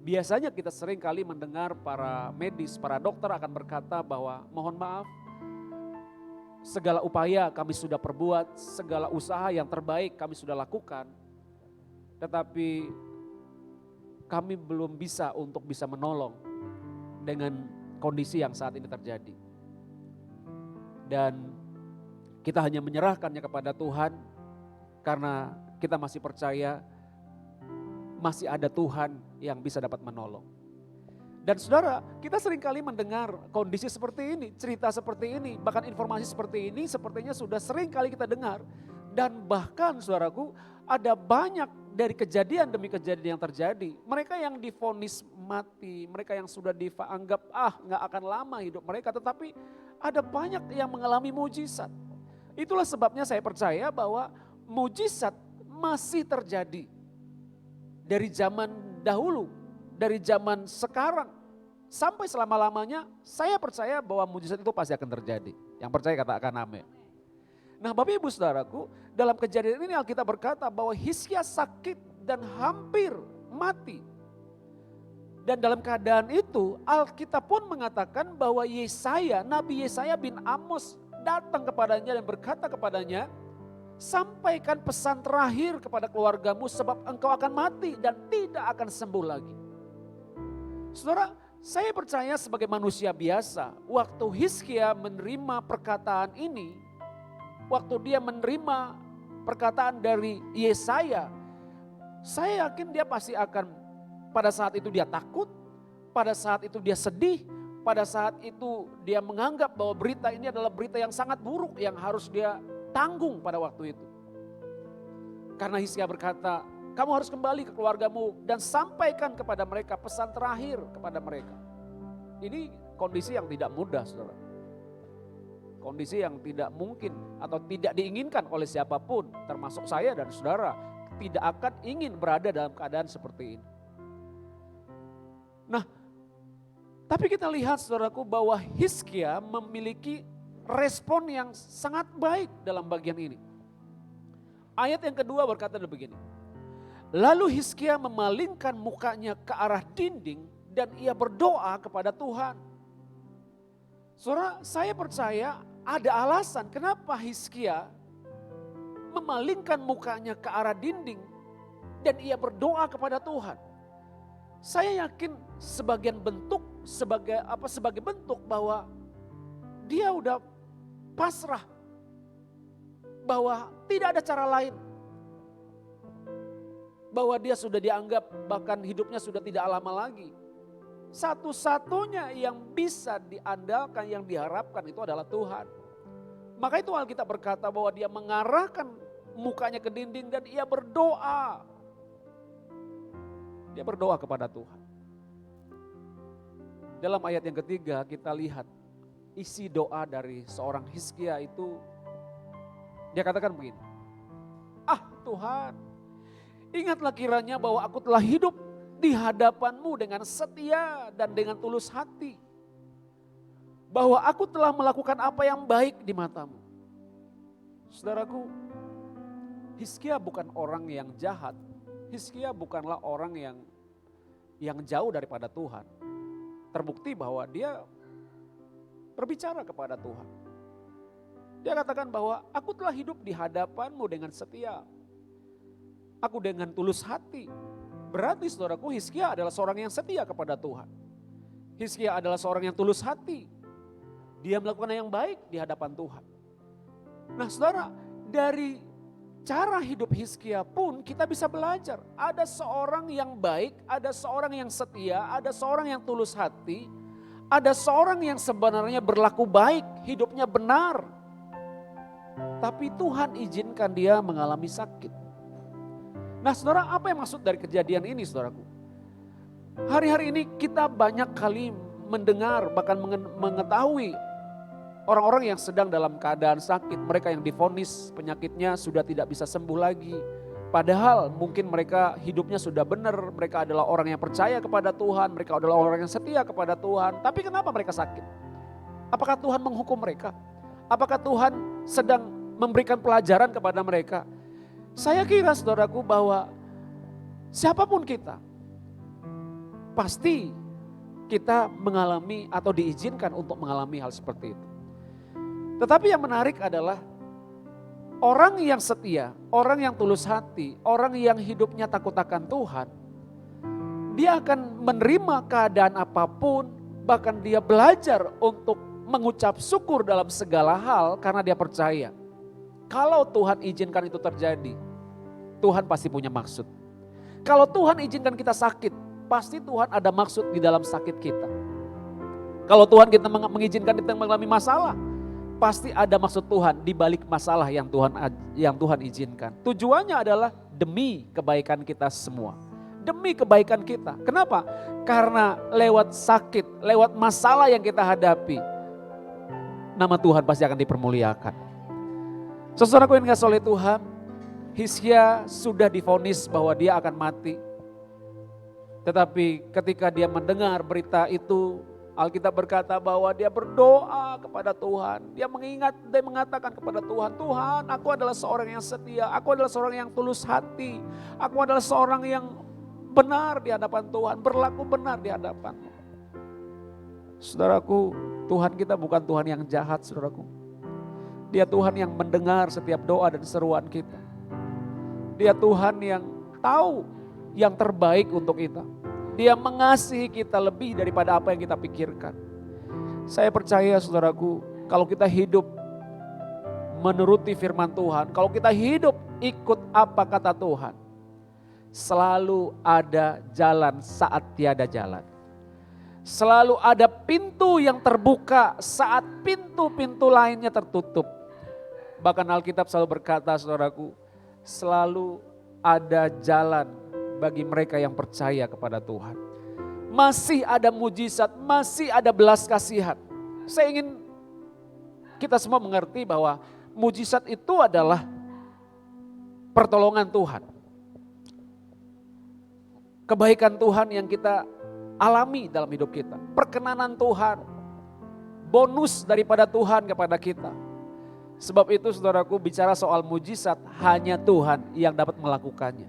Biasanya kita sering kali mendengar para medis, para dokter akan berkata bahwa mohon maaf, segala upaya kami sudah perbuat, segala usaha yang terbaik kami sudah lakukan. Tetapi kami belum bisa untuk bisa menolong dengan kondisi yang saat ini terjadi. Dan kita hanya menyerahkannya kepada Tuhan karena kita masih percaya masih ada Tuhan yang bisa dapat menolong. Dan saudara, kita seringkali mendengar kondisi seperti ini, cerita seperti ini, bahkan informasi seperti ini sepertinya sudah sering kali kita dengar. Dan bahkan saudaraku, ada banyak dari kejadian demi kejadian yang terjadi. Mereka yang divonis mati, mereka yang sudah dianggap nggak akan lama hidup mereka, tetapi ada banyak yang mengalami mujizat. Itulah sebabnya saya percaya bahwa mujizat masih terjadi. Dari zaman dahulu, dari zaman sekarang, sampai selama-lamanya saya percaya bahwa mujizat itu pasti akan terjadi. Yang percaya katakan amin. Nah Bapak Ibu Saudaraku, dalam kejadian ini Alkitab berkata bahwa Hizkia sakit dan hampir mati. Dan dalam keadaan itu Alkitab pun mengatakan bahwa Nabi Yesaya bin Amos datang kepadanya dan berkata kepadanya, sampaikan pesan terakhir kepada keluargamu sebab engkau akan mati dan tidak akan sembuh lagi. Saudara, saya percaya sebagai manusia biasa, waktu Hizkia menerima perkataan ini, waktu dia menerima perkataan dari Yesaya, saya yakin dia pasti akan, pada saat itu dia takut, pada saat itu dia sedih, pada saat itu dia menganggap bahwa berita ini adalah berita yang sangat buruk yang harus dia tanggung pada waktu itu. Karena Hizkia berkata, kamu harus kembali ke keluargamu dan sampaikan kepada mereka pesan terakhir kepada mereka. Ini kondisi yang tidak mudah, saudara. Kondisi yang tidak mungkin atau tidak diinginkan oleh siapapun, termasuk saya dan saudara, tidak akan ingin berada dalam keadaan seperti ini. Nah, tapi kita lihat saudaraku bahwa Hizkia memiliki respon yang sangat baik dalam bagian ini. Ayat yang kedua berkata begini. Lalu Hizkia memalingkan mukanya ke arah dinding dan ia berdoa kepada Tuhan. Saudara, saya percaya ada alasan kenapa Hizkia memalingkan mukanya ke arah dinding dan ia berdoa kepada Tuhan. Saya yakin sebagai bentuk bahwa dia udah pasrah, bahwa tidak ada cara lain, bahwa dia sudah dianggap bahkan hidupnya sudah tidak lama lagi. Satu-satunya yang bisa diandalkan, yang diharapkan itu adalah Tuhan. Maka itu Alkitab berkata bahwa dia mengarahkan mukanya ke dinding dan ia berdoa. Dia berdoa kepada Tuhan. Dalam ayat yang ketiga kita lihat isi doa dari seorang Hizkia itu. Dia katakan begini. Tuhan, ingatlah kiranya bahwa aku telah hidup di hadapan-Mu dengan setia dan dengan tulus hati. Bahwa aku telah melakukan apa yang baik di mata-Mu. Saudaraku, Hizkia bukan orang yang jahat. Hizkia bukanlah orang yang jauh daripada Tuhan. Terbukti bahwa dia berbicara kepada Tuhan. Dia katakan bahwa aku telah hidup di hadapanmu dengan setia. Aku dengan tulus hati. Berarti saudaraku, Hizkia adalah seorang yang setia kepada Tuhan. Hizkia adalah seorang yang tulus hati. Dia melakukan yang baik di hadapan Tuhan. Nah saudara, dari cara hidup Hizkia pun kita bisa belajar. Ada seorang yang baik, ada seorang yang setia, ada seorang yang tulus hati. Ada seorang yang sebenarnya berlaku baik, hidupnya benar. Tapi Tuhan izinkan dia mengalami sakit. Nah saudara, apa yang maksud dari kejadian ini saudaraku? Hari-hari ini kita banyak kali mendengar bahkan mengetahui orang-orang yang sedang dalam keadaan sakit, mereka yang divonis penyakitnya sudah tidak bisa sembuh lagi. Padahal mungkin mereka hidupnya sudah benar, mereka adalah orang yang percaya kepada Tuhan, mereka adalah orang yang setia kepada Tuhan. Tapi kenapa mereka sakit? Apakah Tuhan menghukum mereka? Apakah Tuhan sedang memberikan pelajaran kepada mereka? Saya kira saudaraku bahwa siapapun kita, pasti kita mengalami atau diizinkan untuk mengalami hal seperti itu. Tetapi yang menarik adalah orang yang setia, orang yang tulus hati, orang yang hidupnya takut akan Tuhan, dia akan menerima keadaan apapun, bahkan dia belajar untuk mengucap syukur dalam segala hal karena dia percaya. Kalau Tuhan izinkan itu terjadi, Tuhan pasti punya maksud. Kalau Tuhan izinkan kita sakit, pasti Tuhan ada maksud di dalam sakit kita. Kalau Tuhan kita mengizinkan kita mengalami masalah, pasti ada maksud Tuhan di balik masalah yang Tuhan izinkan. Tujuannya adalah demi kebaikan kita semua. Demi kebaikan kita. Kenapa? Karena lewat sakit, lewat masalah yang kita hadapi, nama Tuhan pasti akan dipermuliakan. Saudaraku yang dikasihi oleh Tuhan, Hizkia sudah divonis bahwa dia akan mati. Tetapi ketika dia mendengar berita itu, Alkitab berkata bahwa dia berdoa kepada Tuhan. Dia mengatakan kepada Tuhan, Tuhan, aku adalah seorang yang setia, aku adalah seorang yang tulus hati, aku adalah seorang yang benar di hadapan Tuhan, berlaku benar di hadapan-Mu. Saudaraku, Tuhan kita bukan Tuhan yang jahat, saudaraku. Dia Tuhan yang mendengar setiap doa dan seruan kita. Dia Tuhan yang tahu yang terbaik untuk kita. Dia mengasihi kita lebih daripada apa yang kita pikirkan. Saya percaya saudaraku, kalau kita hidup menuruti firman Tuhan, kalau kita hidup ikut apa kata Tuhan, selalu ada jalan saat tiada jalan. Selalu ada pintu yang terbuka saat pintu-pintu lainnya tertutup. Bahkan Alkitab selalu berkata saudaraku, selalu ada jalan bagi mereka yang percaya kepada Tuhan. Masih ada mujizat, masih ada belas kasihan. Saya ingin kita semua mengerti bahwa mujizat itu adalah pertolongan Tuhan. Kebaikan Tuhan yang kita alami dalam hidup kita. Perkenanan Tuhan, bonus daripada Tuhan kepada kita. Sebab itu saudaraku, bicara soal mujizat, hanya Tuhan yang dapat melakukannya.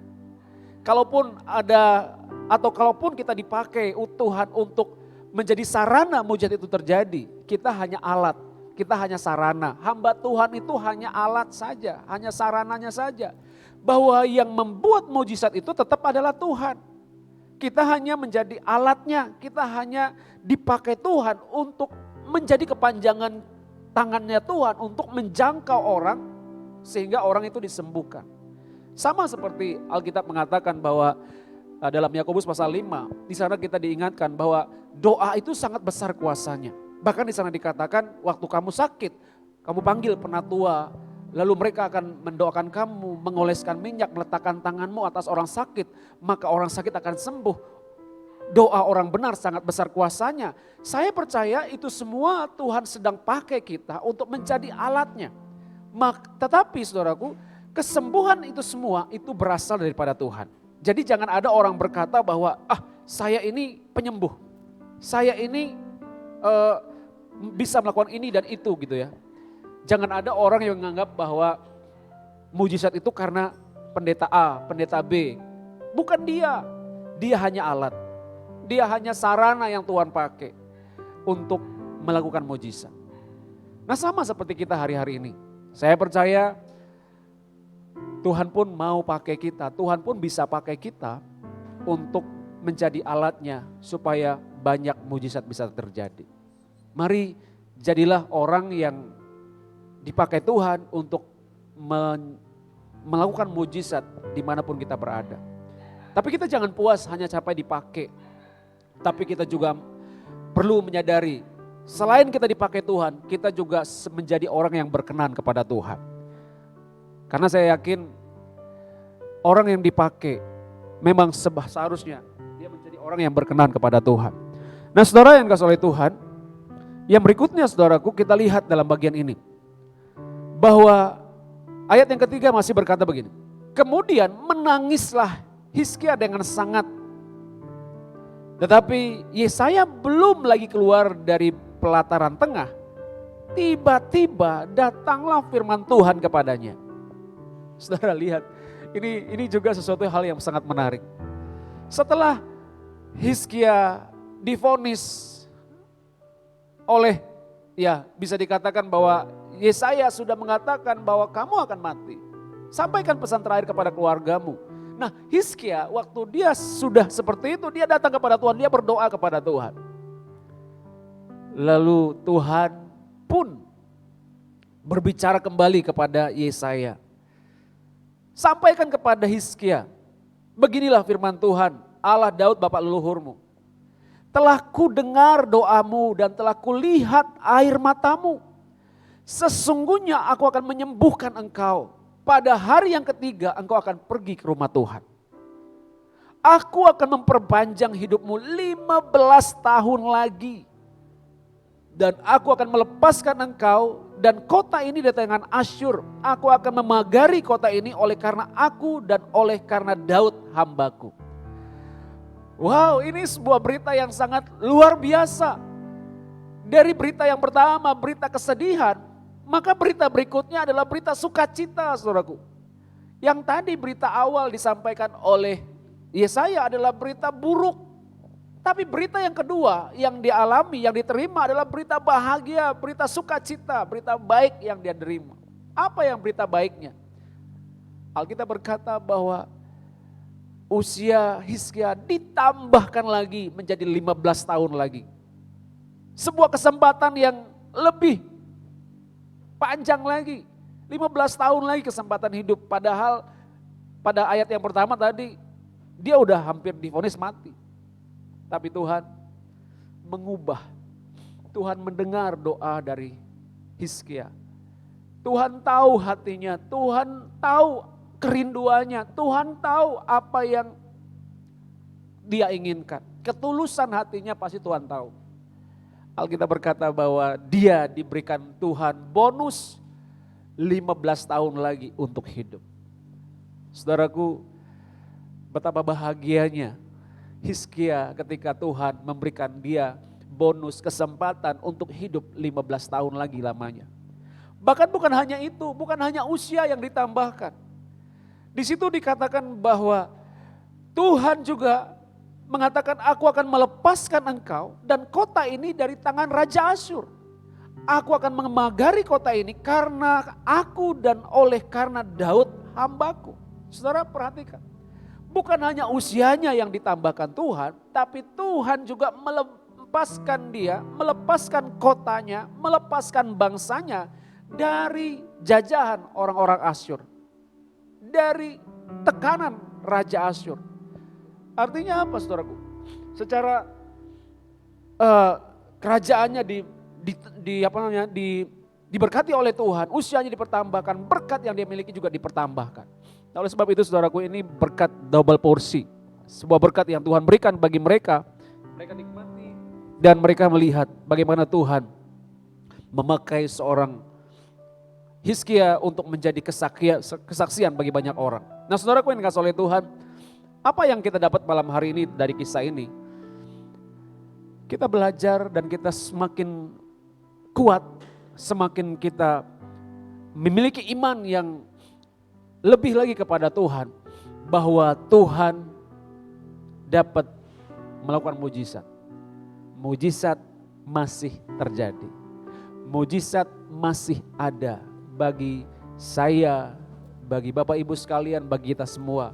Kalaupun ada atau kalaupun kita dipakai Tuhan untuk menjadi sarana mujizat itu terjadi, kita hanya alat, kita hanya sarana. Hamba Tuhan itu hanya alat saja, hanya sarananya saja. Bahwa yang membuat mujizat itu tetap adalah Tuhan. Kita hanya menjadi alatnya, kita hanya dipakai Tuhan untuk menjadi kepanjangan tangannya Tuhan untuk menjangkau orang sehingga orang itu disembuhkan. Sama seperti Alkitab mengatakan bahwa dalam Yakobus pasal 5, di sana kita diingatkan bahwa doa itu sangat besar kuasanya. Bahkan di sana dikatakan waktu kamu sakit, kamu panggil penatua, lalu mereka akan mendoakan kamu, mengoleskan minyak, meletakkan tanganmu atas orang sakit, maka orang sakit akan sembuh. Doa orang benar sangat besar kuasanya. Saya percaya itu semua Tuhan sedang pakai kita untuk menjadi alatnya. Tetapi saudaraku, kesembuhan itu semua itu berasal daripada Tuhan. Jadi jangan ada orang berkata bahwa saya ini penyembuh. Saya ini bisa melakukan ini dan itu gitu ya. Jangan ada orang yang menganggap bahwa mujizat itu karena pendeta A, pendeta B. Bukan dia, dia hanya alat. Dia hanya sarana yang Tuhan pakai untuk melakukan mujizat. Nah sama seperti kita hari-hari ini. Saya percaya Tuhan pun mau pakai kita, Tuhan pun bisa pakai kita untuk menjadi alatnya supaya banyak mujizat bisa terjadi. Mari jadilah orang yang dipakai Tuhan untuk melakukan mujizat dimanapun kita berada. Tapi kita jangan puas hanya sampai dipakai. Tapi kita juga perlu menyadari, selain kita dipakai Tuhan, kita juga menjadi orang yang berkenan kepada Tuhan. Karena saya yakin orang yang dipakai memang seharusnya dia menjadi orang yang berkenan kepada Tuhan. Nah saudara yang dikasihi oleh Tuhan, yang berikutnya saudaraku kita lihat dalam bagian ini. Bahwa ayat yang ketiga masih berkata begini. Kemudian menangislah Hizkia dengan sangat. Tetapi Yesaya belum lagi keluar dari pelataran tengah. Tiba-tiba datanglah firman Tuhan kepadanya. Saudara lihat, ini juga sesuatu hal yang sangat menarik. Setelah Hizkia divonis oleh, ya bisa dikatakan bahwa Yesaya sudah mengatakan bahwa kamu akan mati. Sampaikan pesan terakhir kepada keluargamu. Nah Hizkia waktu dia sudah seperti itu, dia datang kepada Tuhan, dia berdoa kepada Tuhan. Lalu Tuhan pun berbicara kembali kepada Yesaya. Sampaikan kepada Hizkia, beginilah firman Tuhan, Allah Daud bapak leluhurmu. Telah ku dengar doamu dan telah kulihat air matamu. Sesungguhnya aku akan menyembuhkan engkau. Pada hari yang ketiga engkau akan pergi ke rumah Tuhan. Aku akan memperpanjang hidupmu 15 tahun lagi. Dan aku akan melepaskan engkau dan kota ini dari tangan Asyur. Aku akan memagari kota ini oleh karena aku dan oleh karena Daud hambaku. Wow, ini sebuah berita yang sangat luar biasa. Dari berita yang pertama, berita kesedihan, maka berita berikutnya adalah berita sukacita, saudaraku. Yang tadi berita awal disampaikan oleh Yesaya adalah berita buruk. Tapi berita yang kedua yang dialami, yang diterima adalah berita bahagia, berita sukacita, berita baik yang dia terima. Apa yang berita baiknya? Alkitab berkata bahwa usia Hizkia ditambahkan lagi menjadi 15 tahun lagi. Sebuah kesempatan yang lebih panjang lagi. 15 tahun lagi kesempatan hidup. Padahal pada ayat yang pertama tadi dia udah hampir divonis mati. Tapi Tuhan mengubah. Tuhan mendengar doa dari Hizkia. Tuhan tahu hatinya, Tuhan tahu kerinduannya, Tuhan tahu apa yang dia inginkan. Ketulusan hatinya pasti Tuhan tahu. Alkitab berkata bahwa dia diberikan Tuhan bonus 15 tahun lagi untuk hidup. Saudaraku, betapa bahagianya Hizkia ketika Tuhan memberikan dia bonus kesempatan untuk hidup 15 tahun lagi lamanya. Bahkan bukan hanya itu, bukan hanya usia yang ditambahkan. Di situ dikatakan bahwa Tuhan juga mengatakan aku akan melepaskan engkau dan kota ini dari tangan Raja Asyur. Aku akan memagari kota ini karena aku dan oleh karena Daud hambaku. Saudara perhatikan, bukan hanya usianya yang ditambahkan Tuhan, tapi Tuhan juga melepaskan dia, melepaskan kotanya, melepaskan bangsanya dari jajahan orang-orang Asyur. Dari tekanan Raja Asyur. Artinya apa saudaraku? Secara kerajaannya diberkati oleh Tuhan, usianya dipertambahkan, berkat yang dia miliki juga dipertambahkan. Nah, oleh sebab itu saudaraku, ini berkat double porsi. Sebuah berkat yang Tuhan berikan bagi mereka nikmati dan mereka melihat bagaimana Tuhan memakai seorang Hizkia untuk menjadi kesaksian bagi banyak orang. Nah saudaraku yang dikasihi oleh Tuhan, apa yang kita dapat malam hari ini dari kisah ini? Kita belajar dan kita semakin kuat, semakin kita memiliki iman yang lebih lagi kepada Tuhan, bahwa Tuhan dapat melakukan mujizat. Mujizat masih terjadi, mujizat masih ada, bagi saya, bagi Bapak Ibu sekalian, bagi kita semua,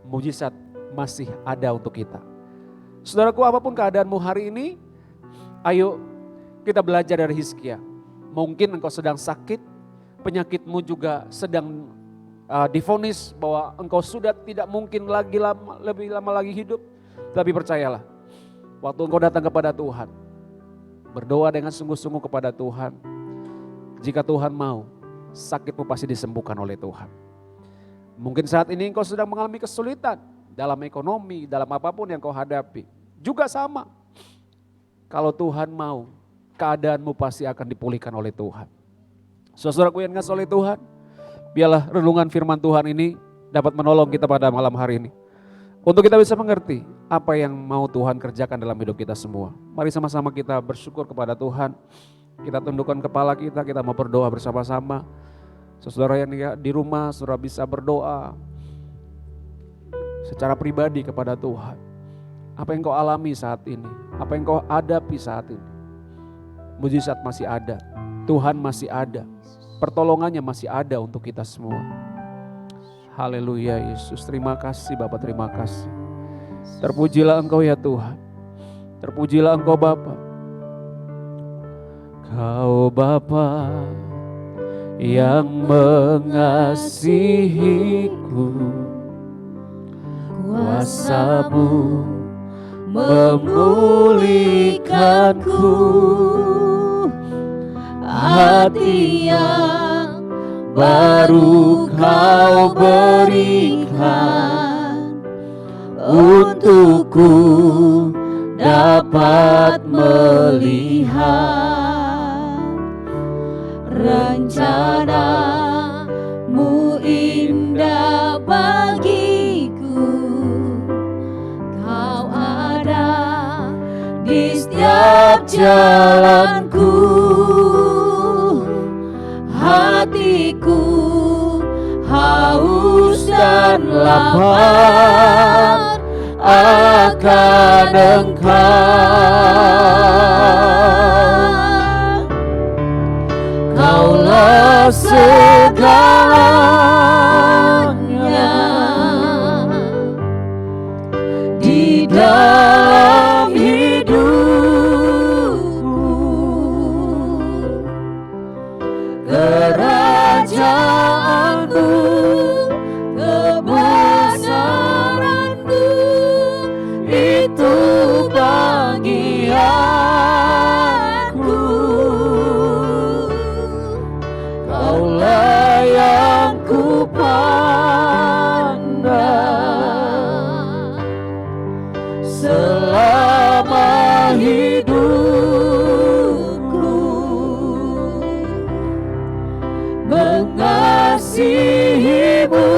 mujizat masih ada untuk kita. Saudaraku, apapun keadaanmu hari ini, ayo kita belajar dari Hizkia. Mungkin engkau sedang sakit, penyakitmu juga sedang divonis bahwa engkau sudah tidak mungkin lebih lama lagi hidup. Tapi percayalah, waktu engkau datang kepada Tuhan, berdoa dengan sungguh-sungguh kepada Tuhan, jika Tuhan mau, sakitmu pasti disembuhkan oleh Tuhan. Mungkin saat ini engkau sedang mengalami kesulitan dalam ekonomi, dalam apapun yang kau hadapi. Juga sama, kalau Tuhan mau, keadaanmu pasti akan dipulihkan oleh Tuhan. Saudaraku yang dikasihi oleh Tuhan, biarlah renungan firman Tuhan ini dapat menolong kita pada malam hari ini. Untuk kita bisa mengerti apa yang mau Tuhan kerjakan dalam hidup kita semua. Mari sama-sama kita bersyukur kepada Tuhan. Kita tundukkan kepala kita mau berdoa bersama-sama. Saudara yang di rumah, saudara bisa berdoa secara pribadi kepada Tuhan. Apa yang kau alami saat ini, apa yang kau hadapi saat ini. Mujizat masih ada, Tuhan masih ada, pertolongannya masih ada untuk kita semua. Haleluya Yesus, terima kasih Bapa, terima kasih. Terpujilah Engkau ya Tuhan, terpujilah Engkau Bapa. Kau Bapa yang mengasihiku, kuasa-Mu memulihkanku, hati yang baru Kau berikan, untukku dapat melihat rencana-Mu indah bagiku. Kau ada di setiap jalanku, hatiku haus dan lapar akan Engkau. Kaulah segalanya di dalam hidupku. Kerajaan-Mu, kebesaran-Mu, itu bagianku. Kaulah yang ku pandang selama hidupku. Mengasihi-Mu,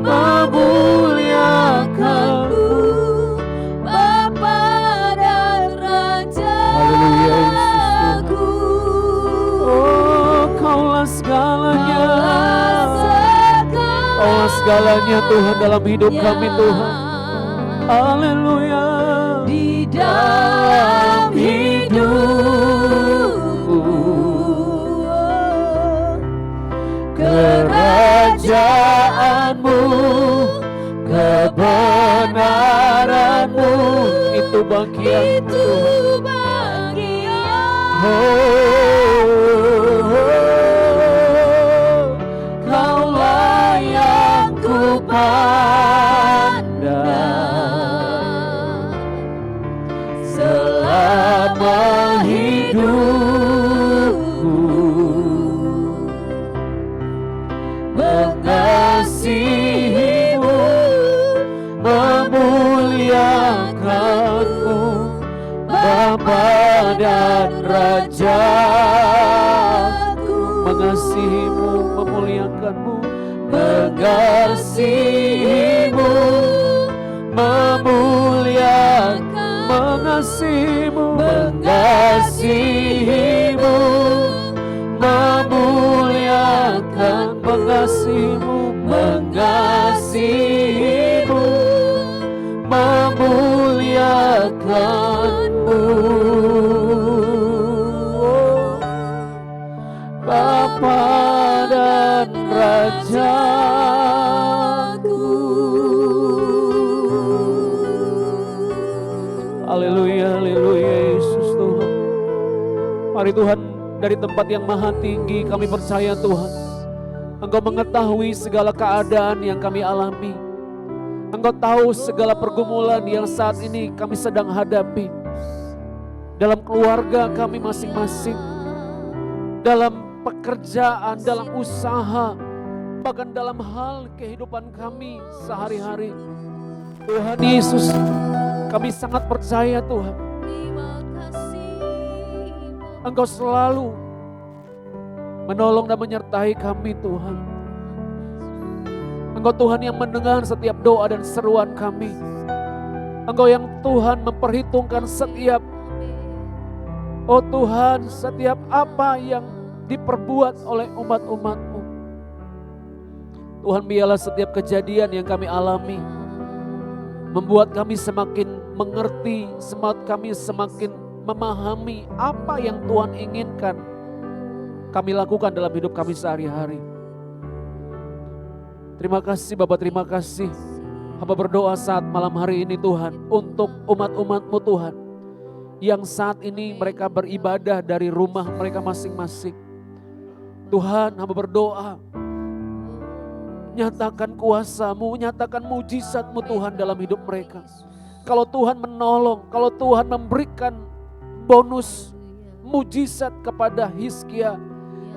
memuliakan-Mu, Bapa dan Rajaku. Oh, Kaulah segalanya, Kaulah segalanya Tuhan dalam hidup kami Tuhan. Haleluya. Di dalam hidupku, kerajaan-Mu, kebenaran-Mu, itu bagianku. Kaulah yang ku pandang selama hidupku. Mengasihi-Mu, memuliakan-Mu, Bapa dan Rajaku. Mengasihi-Mu, memuliakan-Mu, mengasihi-Mu, memuliakan, mengasihi-Mu, mengasihi-Mu, memuliakan, mengasihi-Mu, mengasihi-Mu, memuliakan-Mu, Bapa Mari Tuhan, dari tempat yang maha tinggi kami percaya Tuhan, Engkau mengetahui segala keadaan yang kami alami. Engkau tahu segala pergumulan yang saat ini kami sedang hadapi. Dalam keluarga kami masing-masing, dalam pekerjaan, dalam usaha, bahkan dalam hal kehidupan kami sehari-hari. Tuhan Yesus, kami sangat percaya Tuhan, Engkau selalu menolong dan menyertai kami Tuhan. Engkau Tuhan yang mendengar setiap doa dan seruan kami. Engkau yang Tuhan memperhitungkan setiap, oh Tuhan, setiap apa yang diperbuat oleh umat-umat-Mu. Tuhan, biarlah setiap kejadian yang kami alami membuat kami semakin mengerti, kami semakin memahami apa yang Tuhan inginkan kami lakukan dalam hidup kami sehari-hari. Terima kasih Bapa, terima kasih. Hamba berdoa saat malam hari ini Tuhan, untuk umat-umat-Mu Tuhan, yang saat ini mereka beribadah dari rumah mereka masing-masing. Tuhan, hamba berdoa, nyatakan kuasa-Mu, nyatakan mujizat-Mu Tuhan dalam hidup mereka. Kalau Tuhan menolong, kalau Tuhan memberikan bonus mujizat kepada Hizkia,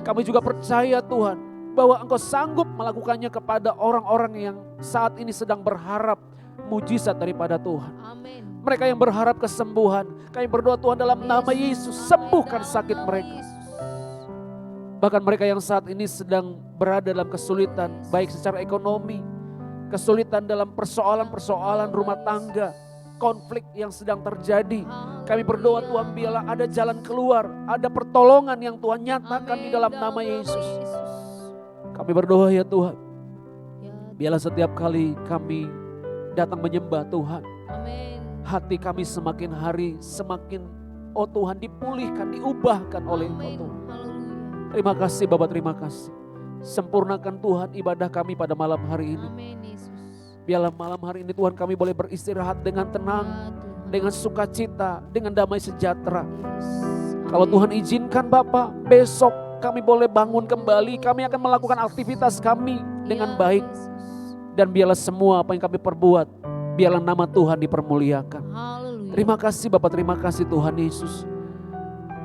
kami juga percaya Tuhan bahwa Engkau sanggup melakukannya kepada orang-orang yang saat ini sedang berharap mujizat daripada Tuhan. Amin. Mereka yang berharap kesembuhan, kami berdoa Tuhan dalam nama Yesus, sembuhkan sakit mereka. Bahkan mereka yang saat ini sedang berada dalam kesulitan, baik secara ekonomi, kesulitan dalam persoalan-persoalan rumah tangga, konflik yang sedang terjadi. Kami berdoa Tuhan, biarlah ada jalan keluar, ada pertolongan yang Tuhan nyatakan di dalam nama Yesus. Kami berdoa ya Tuhan, biarlah setiap kali kami datang menyembah Tuhan, hati kami semakin hari semakin, oh Tuhan, dipulihkan, diubahkan oleh Engkau Tuhan. Terima kasih Bapa, terima kasih. Sempurnakan Tuhan ibadah kami pada malam hari ini. Biarlah malam hari ini Tuhan kami boleh beristirahat dengan tenang, dengan sukacita, dengan damai sejahtera. Kalau Tuhan izinkan Bapa, besok kami boleh bangun kembali, kami akan melakukan aktivitas kami dengan baik. Dan biarlah semua apa yang kami perbuat, biarlah nama Tuhan dipermuliakan. Terima kasih Bapa, terima kasih Tuhan Yesus.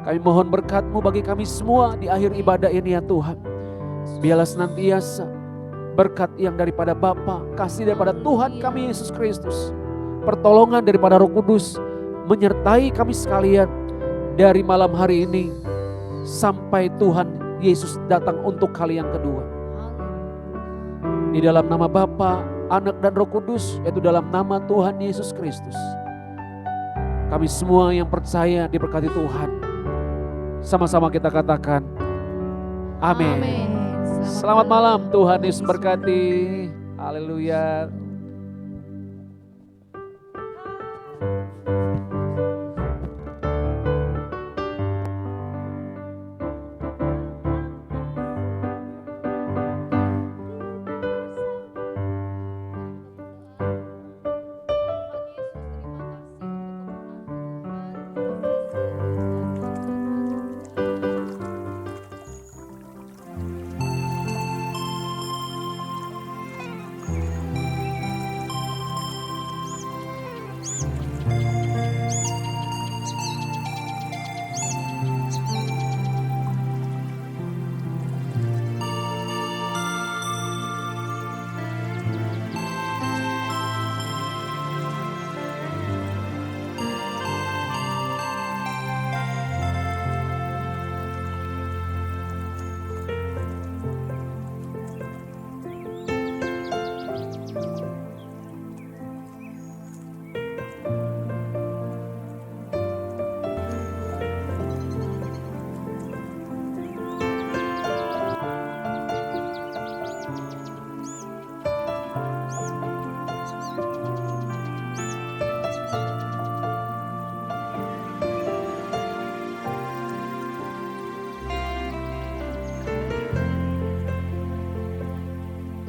Kami mohon berkat-Mu bagi kami semua di akhir ibadah ini ya Tuhan. Biarlah senantiasa berkat yang daripada Bapa, kasih daripada Tuhan kami Yesus Kristus, pertolongan daripada Roh Kudus menyertai kami sekalian dari malam hari ini sampai Tuhan Yesus datang untuk kali yang kedua. Di dalam nama Bapa, Anak dan Roh Kudus, yaitu dalam nama Tuhan Yesus Kristus, kami semua yang percaya diberkati Tuhan. Sama-sama kita katakan amin. Selamat malam, Tuhan Yesus berkati. Haleluya.